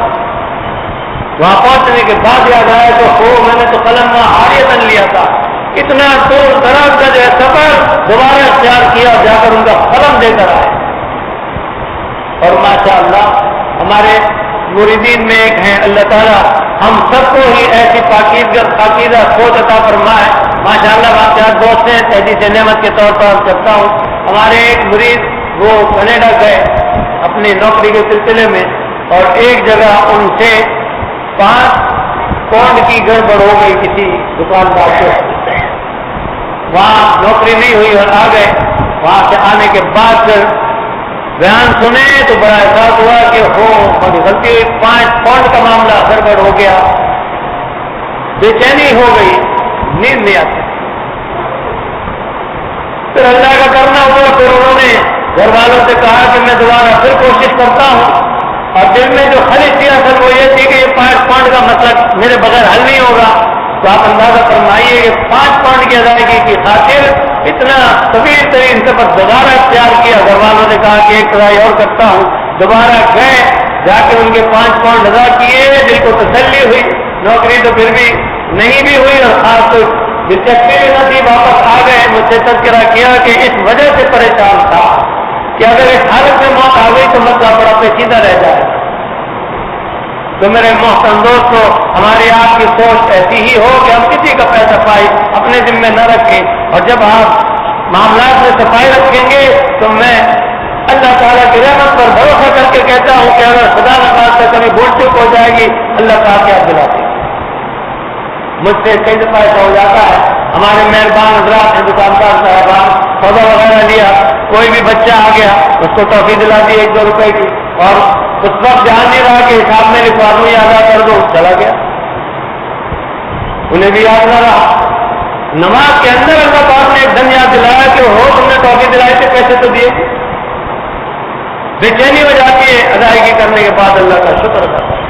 وہاں پہنچنے کے بعد یاد آیا تو میں نے تو قلم وہاں عاریتاً لیا تھا، اتنا دور دراز کا جو ہے سفر دوبارہ اختیار کیا، جا کر ان کا قلم دے کر آئے۔ اور ماشاءاللہ ہمارے مریدین میں ایک ہیں، اللہ تعالیٰ ہم سب کو ہی ایسی پاکیزہ سوچ عطا فرمائے۔ ماشاءاللہ واقعات بہت سے تحدیث نعمت کے طور پر کرتا ہوں۔ ہمارے ایک مرید وہ کینیڈا گئے اپنی نوکری کے سلسلے میں، اور ایک جگہ ان سے 5 پاؤنڈ کی گڑبڑ ہو گئی کسی دکاندار سے، وہاں نوکری نہیں ہوئی اور آ گئے۔ وہاں سے آنے کے بعد پھر بیان سنے تو بڑا احساس ہوا کہ بڑی غلطی ہوئی، 5 پاؤنڈ کا معاملہ گڑبڑ ہو گیا، بے چینی ہو گئی، نیند نہیں آتی۔ پھر اللہ کا کرنا ہوا، پھر انہوں نے گھر والوں سے کہا کہ میں دوبارہ پھر کوشش کرتا ہوں، اور دل میں جو خلیج تھی اصل وہ یہ تھی کہ یہ 5 پاؤنڈ کا مسئلہ میرے بغیر حل نہیں ہوگا۔ تو آپ اندازہ فرمائیے کہ 5 پاؤنڈ کی ادائیگی کی خاطر اتنا طویل ترین سفر دوبارہ اختیار کیا۔ گھر والوں نے کہا کہ ایک ٹرائی اور کرتا ہوں، دوبارہ گئے، جا کے ان کے 5 پاؤنڈ ادا کیے، دل کو تسلی ہوئی، نوکری تو پھر بھی نہیں بھی ہوئی اور خاص تو دلچسپی بھی نہ تھی، واپس آ گئے۔ مجھ سے تذکرہ کیا کہ اس وجہ سے پریشان تھا کہ اگر اس حالت میں موت آ گئی تو مسئلہ بڑا پیچیدہ رہ جائے۔ تو میرے محترم دوستو، ہماری آپ کی سوچ ایسی ہی ہو کہ ہم کسی کا پیسہ پائی اپنے ذمہ نہ رکھیں، اور جب آپ معاملات میں صفائی رکھیں گے تو میں اللہ تعالیٰ کی رحمت پر بھروسہ کر کے کہتا ہوں کہ اگر خدا نخواستہ کبھی بھول چوک ہو جائے گی، اللہ تعالیٰ کیا دلاتے ہیں۔ مجھ سے کئی دفعہ ایسا ہو جاتا ہے، ہمارے مہربان حضرات ہیں، دکاندار صاحبان، سودا وغیرہ لیا، کوئی بھی بچہ آ گیا اس کو ٹافی دلا دی 1-2 روپے کی، اور اس وقت جان نہیں رہا کہ حساب میں لکھوا دوں یا ادا کر دو، چلا گیا، انہیں بھی یاد نہ رہا۔ نماز کے اندر اللہ پاک نے ایک دن یاد دلایا کہ ہو تم نے ٹافی دلائی تھے، پیسے تو دیے۔ بے چینی ہو جاتی ہے ادائیگی کرنے کے بعد اللہ کا شکر ادا کرنا۔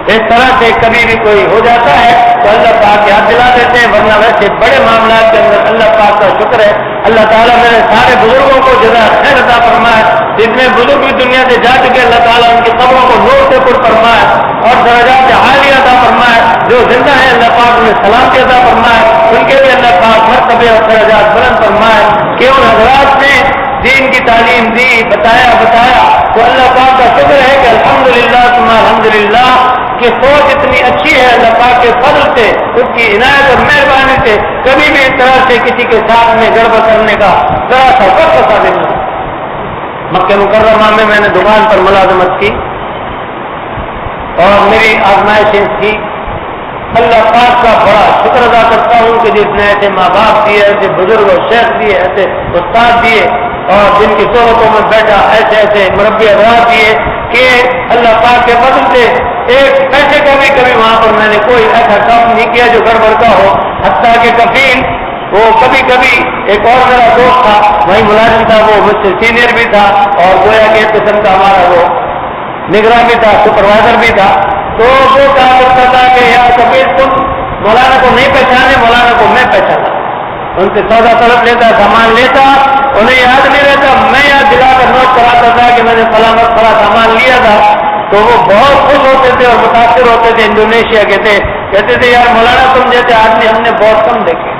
اس طرح سے کبھی بھی کوئی ہو جاتا ہے تو اللہ پاک یاد دلا دیتے ہیں، ورنہ ویسے بڑے معاملات کے اندر اللہ پاک کا شکر ہے۔ اللہ تعالیٰ میرے سارے بزرگوں کو جزا خیر عطا فرمائے، جتنے بزرگ بھی دنیا سے جا چکے اللہ تعالیٰ ان کی قبروں کو نور سے پر فرمائے اور درجات عالی عطا فرمائے۔ جو زندہ ہے اللہ پاک انہیں سلامتی عطا فرمائے، ان کے لیے اللہ پاک مرتبے اور درجات بلند فرمائے کہ ان حضرات نے دین کی تعلیم دی، بتایا تو اللہ پاک کا شکر ہے کہ الحمدللہ ثم الحمدللہ کہ سوچ اتنی اچھی ہے اللہ پاک کے فضل سے، اس کی عنایت اور مہربانی سے کبھی بھی اس طرح سے کسی کے ساتھ میں گڑبڑ کرنے کا ذرا سا وقت ثابت نہیں۔ مکہ مکرمہ میں نے دکان پر ملازمت کی اور میری آزمائشیں تھی، اللہ پاک کا بڑا شکر ادا کرتا ہوں کہ جس نے ایسے ماں باپ دیے، ایسے بزرگ اور شیخ دیے، ایسے استاد دیے، اور جن کی صحبتوں میں بیٹھا ایسے مربی حضرات دیے کہ اللہ پاک کے فضل سے ایک پیسے کا بھی کبھی وہاں پر میں نے کوئی ایسا کام نہیں کیا جو گڑبڑ کا ہو۔ حتیٰ کہ کفیل وہ کبھی ایک اور میرا دوست تھا، وہی ملازم تھا، وہ مجھ سے سینئر بھی تھا اور گویا کہ ایک قسم کا ہمارا وہ نگراں بھی تھا، سپروائزر بھی تھا، تو وہ کہا کرتا تھا کہ یار کفیل تم مولانا کو نہیں پہچانے، مولانا کو میں پہچانا۔ ان سے سودا طلب لیتا، سامان لیتا، انہیں یاد نہیں رہتا، میں یاد دلا کر نوٹ کراتا تھا کہ میں نے فلاں سامان لیا تھا، تو وہ بہت خوش ہوتے تھے اور متاثر ہوتے تھے۔ انڈونیشیا کے تھے، کہتے تھے یار مولانا تم جیسے آدمی ہم نے بہت کم دیکھے،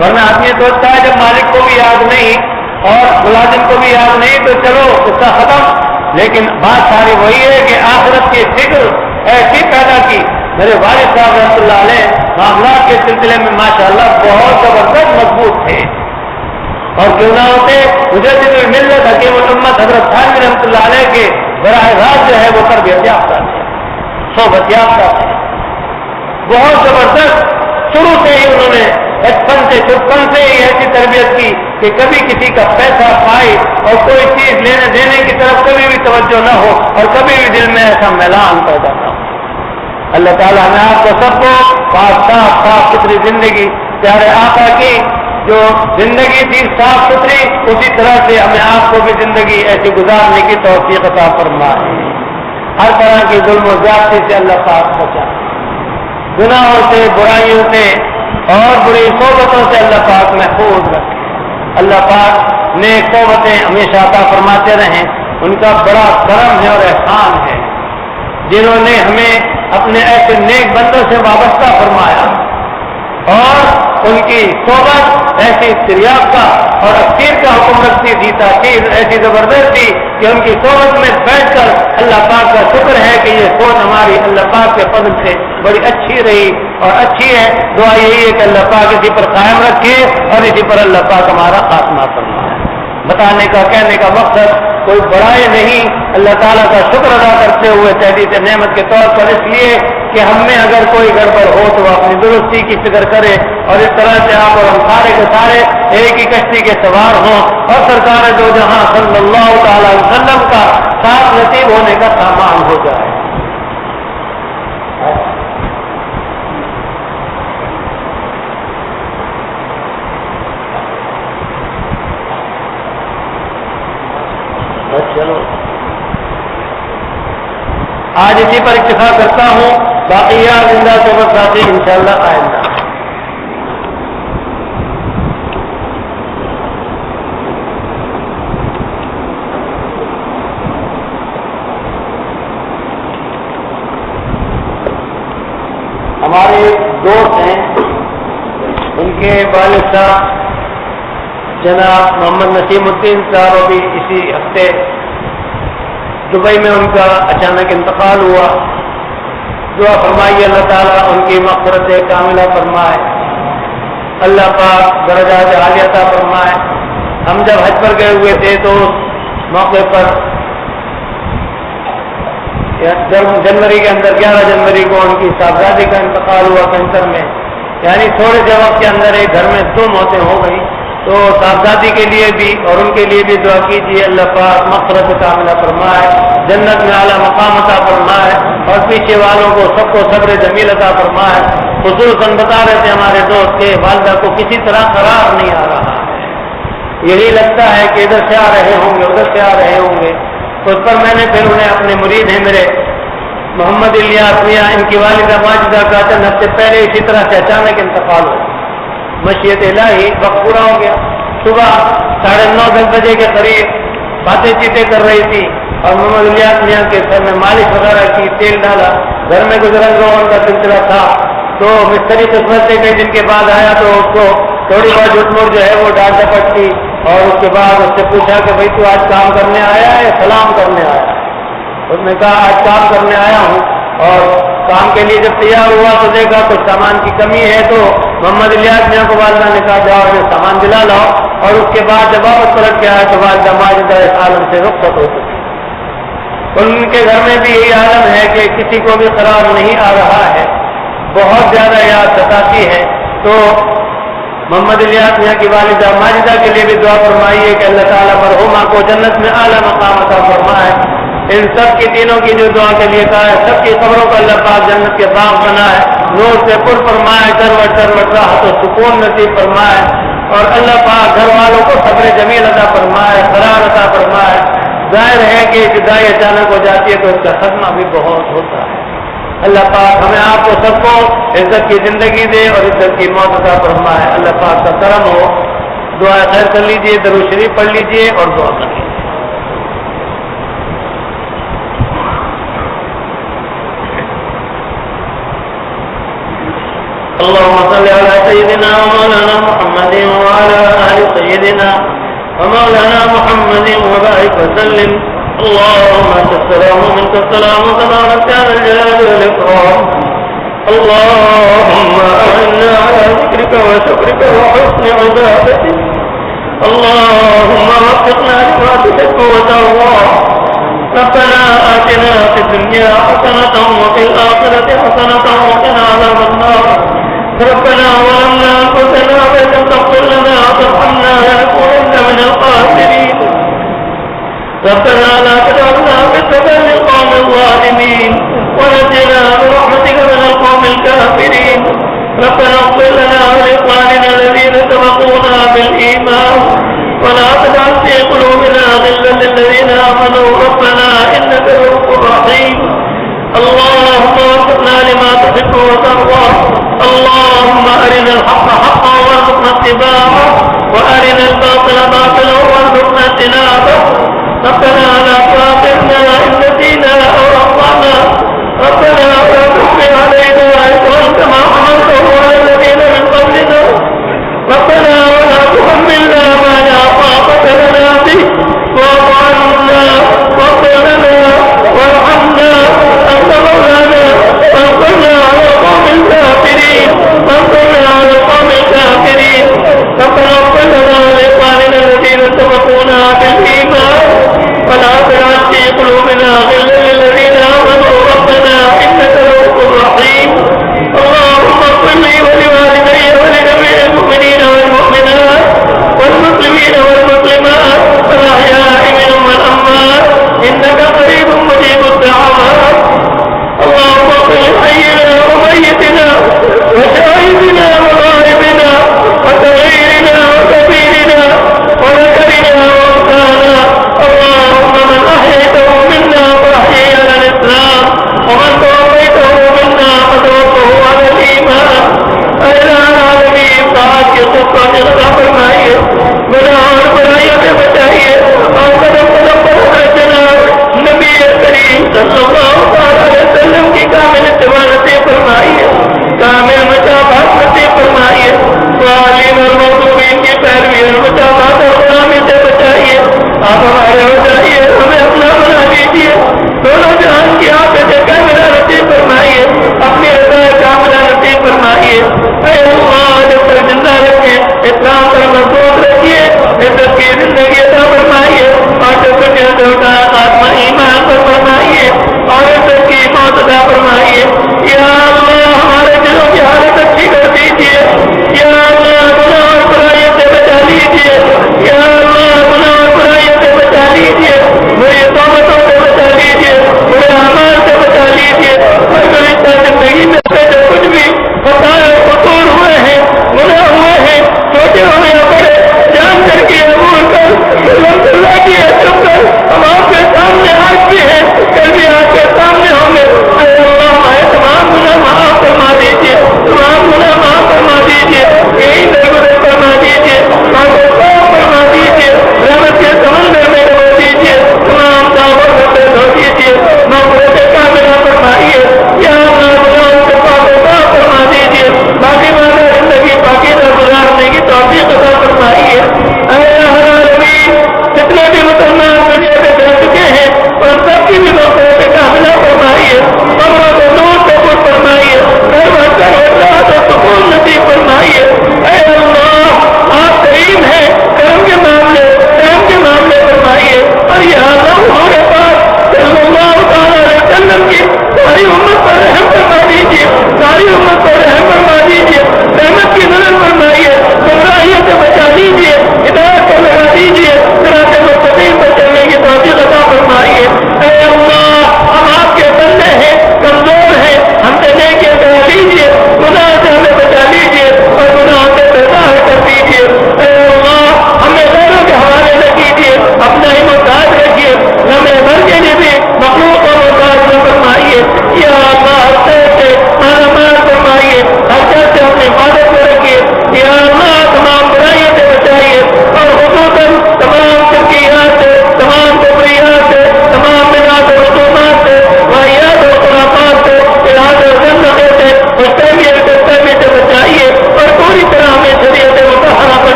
ورنہ آدمی سوچتا ہے جب مالک کو بھی یاد نہیں اور ملازم کو بھی یاد نہیں تو چلو اس کا ختم، لیکن بات ساری وہی ہے کہ آخرت کی فکر ایسی پیدا کی۔ میرے والد صاحب رحمۃ اللہ علیہ معاملات کے سلسلے میں ماشاءاللہ بہت زبردست مضبوط تھے، اور کیوں نہ ہوتے مجدد الملت حکیم الامت حضرت تھانوی رحمۃ اللہ علیہ کے براہ راست جو ہے وہ تربیت یافتہ تھے، صحبت یافتہ تھے، بہت زبردست۔ شروع سے ہی انہوں نے چھپن سے ہی ایسی تربیت کی کہ کبھی کسی کا پیسہ پائے اور کوئی چیز لینے دینے کی طرف کبھی بھی توجہ نہ ہو اور کبھی بھی دل میں ایسا میلان پیدا نہ ہو۔ اللہ تعالیٰ ہمیں آپ کو سب کو صاف ستھری زندگی، پیارے آقا کی جو زندگی تھی صاف ستھری، اسی طرح سے ہمیں آپ کو بھی زندگی ایسی گزارنے کی توفیق عطا فرمائے۔ ہر طرح کی ظلم و زیادتی سے اللہ پاک بچائے، گناہوں سے، برائیوں سے اور بری صحبتوں سے اللہ پاک محفوظ رکھے۔ اللہ پاک نیک صحبتیں ہمیشہ عطا فرماتے رہیں، ان کا بڑا کرم ہے اور احسان ہے جنہوں نے ہمیں اپنے ایسے نیک بندوں سے وابستہ فرمایا، اور ان کی صحبت ایسی تریافتہ اور اخیر کا حکم رکھتی تھی، تاکید ایسی زبردست تھی کہ ان کی صحبت میں بیٹھ کر اللہ پاک کا شکر ہے کہ یہ سوچ ہماری اللہ پاک کے فضل سے بڑی اچھی رہی اور اچھی ہے۔ دعا یہی ہے کہ اللہ پاک اسی پر قائم رکھے اور اسی پر اللہ پاک ہمارا خاتمہ فرمائے۔ بتانے کا کہنے کا مقصد کوئی بڑائی نہیں، اللہ تعالیٰ کا شکر ادا کرتے ہوئے تحدید نعمت کے طور پر، اس لیے کہ ہم میں اگر کوئی گڑبڑ ہو تو وہ اپنی درستی کی فکر کرے، اور اس طرح سے آپ اور ہم سارے کے سارے ایک ہی کشتی کے سوار ہوں اور سرکار دو جہاں صلی اللہ تعالی علیہ وسلم کا ساتھ نصیب ہونے کا سامان ہو جائے۔ چلو آج اسی پر اکتفا کرتا ہوں، باقی زندہ صحبت ساتھی انشاءاللہ آئندہ۔ ہمارے دوست ہیں، ان کے والد صاحب جناب محمد نسیم الدین صاحب ابھی اسی ہفتے دبئی میں ان کا اچانک انتقال ہوا۔ دعا فرمائیے اللہ تعالیٰ ان کی مغفرت کاملہ فرمائے، اللہ پاک درجات عالیہ عطا فرمائے۔ ہم جب حج پر گئے ہوئے تھے تو اس موقع پر جنوری کے اندر 11 جنوری کو ان کی صاحبزادی کا انتقال ہوا کینسر میں، یعنی تھوڑے سے وقت کے اندر ایک گھر میں 2 موتیں ہو گئی۔ تو صاحبزادی کے لیے بھی اور ان کے لیے بھی دعا کیجیے، اللہ پاک مغفرت کاملہ فرمائے، جنت میں اعلیٰ مقام عطا فرمائے، اور پیچھے والوں کو سب کو صبر جمیل عطا فرمائے۔ خصوصاً بتا رہے تھے ہمارے دوست کے والدہ کو کسی طرح قرار نہیں آ رہا ہے، یہی لگتا ہے کہ ادھر سے آ رہے ہوں گے ادھر سے آ رہے ہوں گے۔ تو اس پر میں نے پھر انہیں اپنے مرید ہیں میرے محمد الیاس میاں، ان کی والدہ ماجدہ کا چند ہفتے پہلے اسی طرح سے اچانک انتقال ہوا، مشیت الہی وقت پورا ہو گیا۔ صبح 9:30 بجے کے قریب باتیں چیتیں کر رہی تھی اور محمد الیاس میاں کے سر میں مالش وغیرہ کی، تیل ڈالا، گھر میں کچھ رنگ روغن کا سلسلہ تھا، تو مستری قسمت سے کئی دن کے بعد آیا تو اس کو تھوڑی بہت جھوٹ موٹ جو ہے وہ ڈانٹ ڈپٹ کی، اور اس کے بعد اس سے پوچھا کہ بھائی تو آج کام کرنے آیا ہے یا سلام کرنے آیا ہے؟ اس نے کہا آج کام کرنے آیا ہوں، اور کام کے لیے جب تیار ہوا تو دیکھا کچھ سامان کی کمی ہے، تو محمد الیاس میاں کو والدہ نے کہا جاؤ یہ سامان دلا لاؤ، اور اس کے بعد جب واپس پلٹ کے آیا تو والدہ ماجدہ اس عالم سے رخصت ہو چکی۔ ان کے گھر میں بھی یہی عالم ہے کہ کسی کو بھی قرار نہیں آ رہا ہے، بہت زیادہ یاد ستاتی ہے۔ تو محمد الیاس میاں کی والدہ ماجدہ کے لیے بھی دعا فرمائیے کہ اللہ تعالیٰ مرحومہ کو جنت میں اعلیٰ مقام عطا فرمائے۔ ان سب کی تینوں کی جو دعا کے لیے کہا ہے، سب کی قبروں کو اللہ پاک جنت کے باغ بنائے، نور سے پر فرمائے، کروٹ راحت و سکون نصیب فرمائے، اور اللہ پاک گھر والوں کو صبر جمیل عطا فرمائے، قرار عطا فرمائے۔ ظاہر ہے کہ جدائی اچانک ہو جاتی ہے تو اس کا صدمہ بھی بہت ہوتا ہے۔ اللہ پاک ہمیں آپ کو سب کو عزت کی زندگی دے اور عزت کی موت عطا فرمائے۔ اللہ پاک کا کرم ہو۔ دعا خیر کر لیجیے، درود شریف پڑھ لیجیے اور دعا کر لیجیے۔ اللهم صل على سيدنا ومولانا محمد وعلى آل سيدنا ومولانا محمد وبارك وسلم. اللهم انت السلام ومنك السلام تبارك يا ذا الجلال والإكرام. اللهم أعنا على ذكرك وشكرك وحسن عبادتك. اللهم وفقنا لما تحب وترضى. ربنا آتنا في الدنيا حسنة وفي الآخرة حسنة وقنا عذاب النار. ربنا ظلمنا أنفسنا وإن لم تغفر لنا وترحمنا لنكونن من الخاسرين. ربنا لا تجعلنا فتنة للقوم الظالمين ونجنا برحمتك من القوم الكافرين. ربنا اغفر لنا ولإخواننا الذين سبقونا بالإيمان ولا تجعل في قلوبنا غلا للذين آمنوا. ربنا إنك رؤوف رحيم. الباطل باطلا وارزقنا اجتنابه ربنا لا تؤاخذنا إن نسينا أو أخطأنا ربنا ولا تحمل علينا إصرا كما حملته على الذين من قبلنا ربنا ولا تحملنا ما لا طاقة لنا به واعف عنا واغفر لنا وارحمنا أنت مولانا فانصرنا على القوم الكافرين ربنا اغفر لنا ولإخواننا الذين سبقونا بالإيمان ولا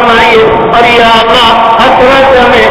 فرمائیے، اور یا اللہ ہر طرح سے ہمیں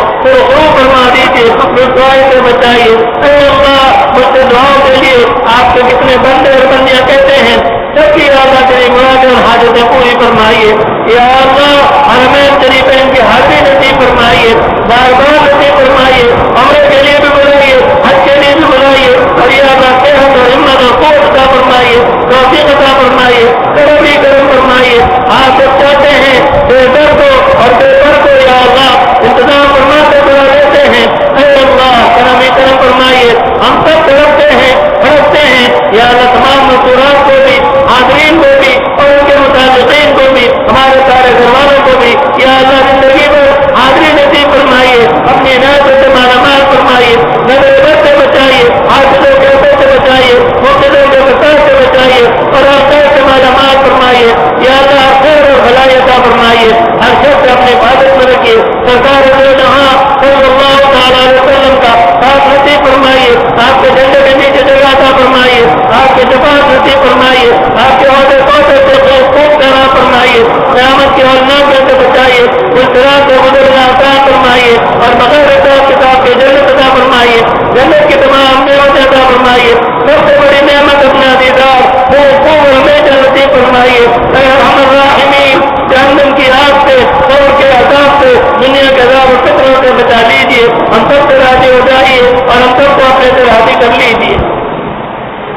فرما دیجیے، رسوائی سے بچائیے۔ اے اللہ مجھ سے دعاؤں کے لیے آپ کے کتنے بندے اور بندیاں کہتے ہیں، سب کی اللہ تیری مراد اور حاجتیں پوری فرمائیے۔ یا اللہ حرمین شریفین کی حاضری نصیب فرمائیے، بار بار نصیب فرمائیے، عمرے کے لیے بھی بلائیے، حج کے لیے بھی بلائیے، اور یا اللہ صحت اور ہمت اور قوت عطا فرمائیے، توفیق عطا فرمائیے، کرم ہی کرم فرمائیے۔ آپ جب چاہتے ہیں بے در کو اور بے پر کو یا اللہ انتظام فرماتے بلا لیتے ہیں۔ اے اللہ کرم ہی کرم فرمائیے، ہم سب تڑپتے ہیں ہڑپتے ہیں، یا اللہ تمام مذکورات کو بھی، حاضرین کو بھی اور ان کے متعلقین کو بھی، ہمارے سارے گھر والوں کو بھی یا اللہ زندگی میں حاضری نصیب فرمائیے، اپنی عنایت سے مالا مال فرمائیے، نظر بد سے بچائیے، حادثوں کے اثر سے بچائیے، مقتدوں کے فساد سے بچائیے، اور آخرت سے مالا مال فرمائیے۔ یا اللہ خیر اور بھلائی عطا فرمائیے، ہر شخص سے اپنی حفاظت میں رکھیے۔ سرکار جہاں صلی اللہ تعالیٰ علیہ وسلم کا ساتھ نصیب فرمائیے، آپ کے جھنڈے کے نیچے جگہ عطا فرمائیے، آپ کے شفاعت نصیب فرمائیے، آپ کے عہدے کوثر سے خوب کرنا فرمائیے، قیامت کے ہولناک سے بچائیے، اس طرح سے گزرنا آسان فرمائیے، اور بغیر حساب کتاب کے جنت عطا فرمائیے، جنت کی تمام نعمتیں عطا فرمائیے، سب سے بڑی نعمت اپنا دیدار وہ خوب ہمیشہ نصیب فرمائیے۔ اے ارحم الراحمین جہنم کی آگ سے، قبر کے عذاب سے، دنیا کے عذاب و فتنوں سے بچا لیجیے، ہم سب سے راضی ہو جائیے اور ہم سب کو اپنے سے راضی کر لیجیے۔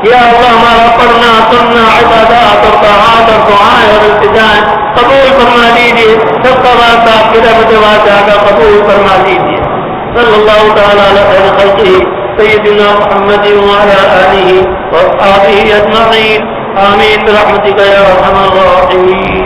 یا اللہ ہمارا پڑھنا سننا عبادات اور طاعات اور دعائیں اور التجائیں قبول فرما لیجیے، سب کا واسطہ آپ کی رحمت واسعہ کا قبول فرما لیجیے۔ صلی اللہ تعالیٰ علی خیر خلقہ سیدنا محمد وعلی آلہ واصحابہ اجمعین، آمین برحمتک یا ارحم الراحمین۔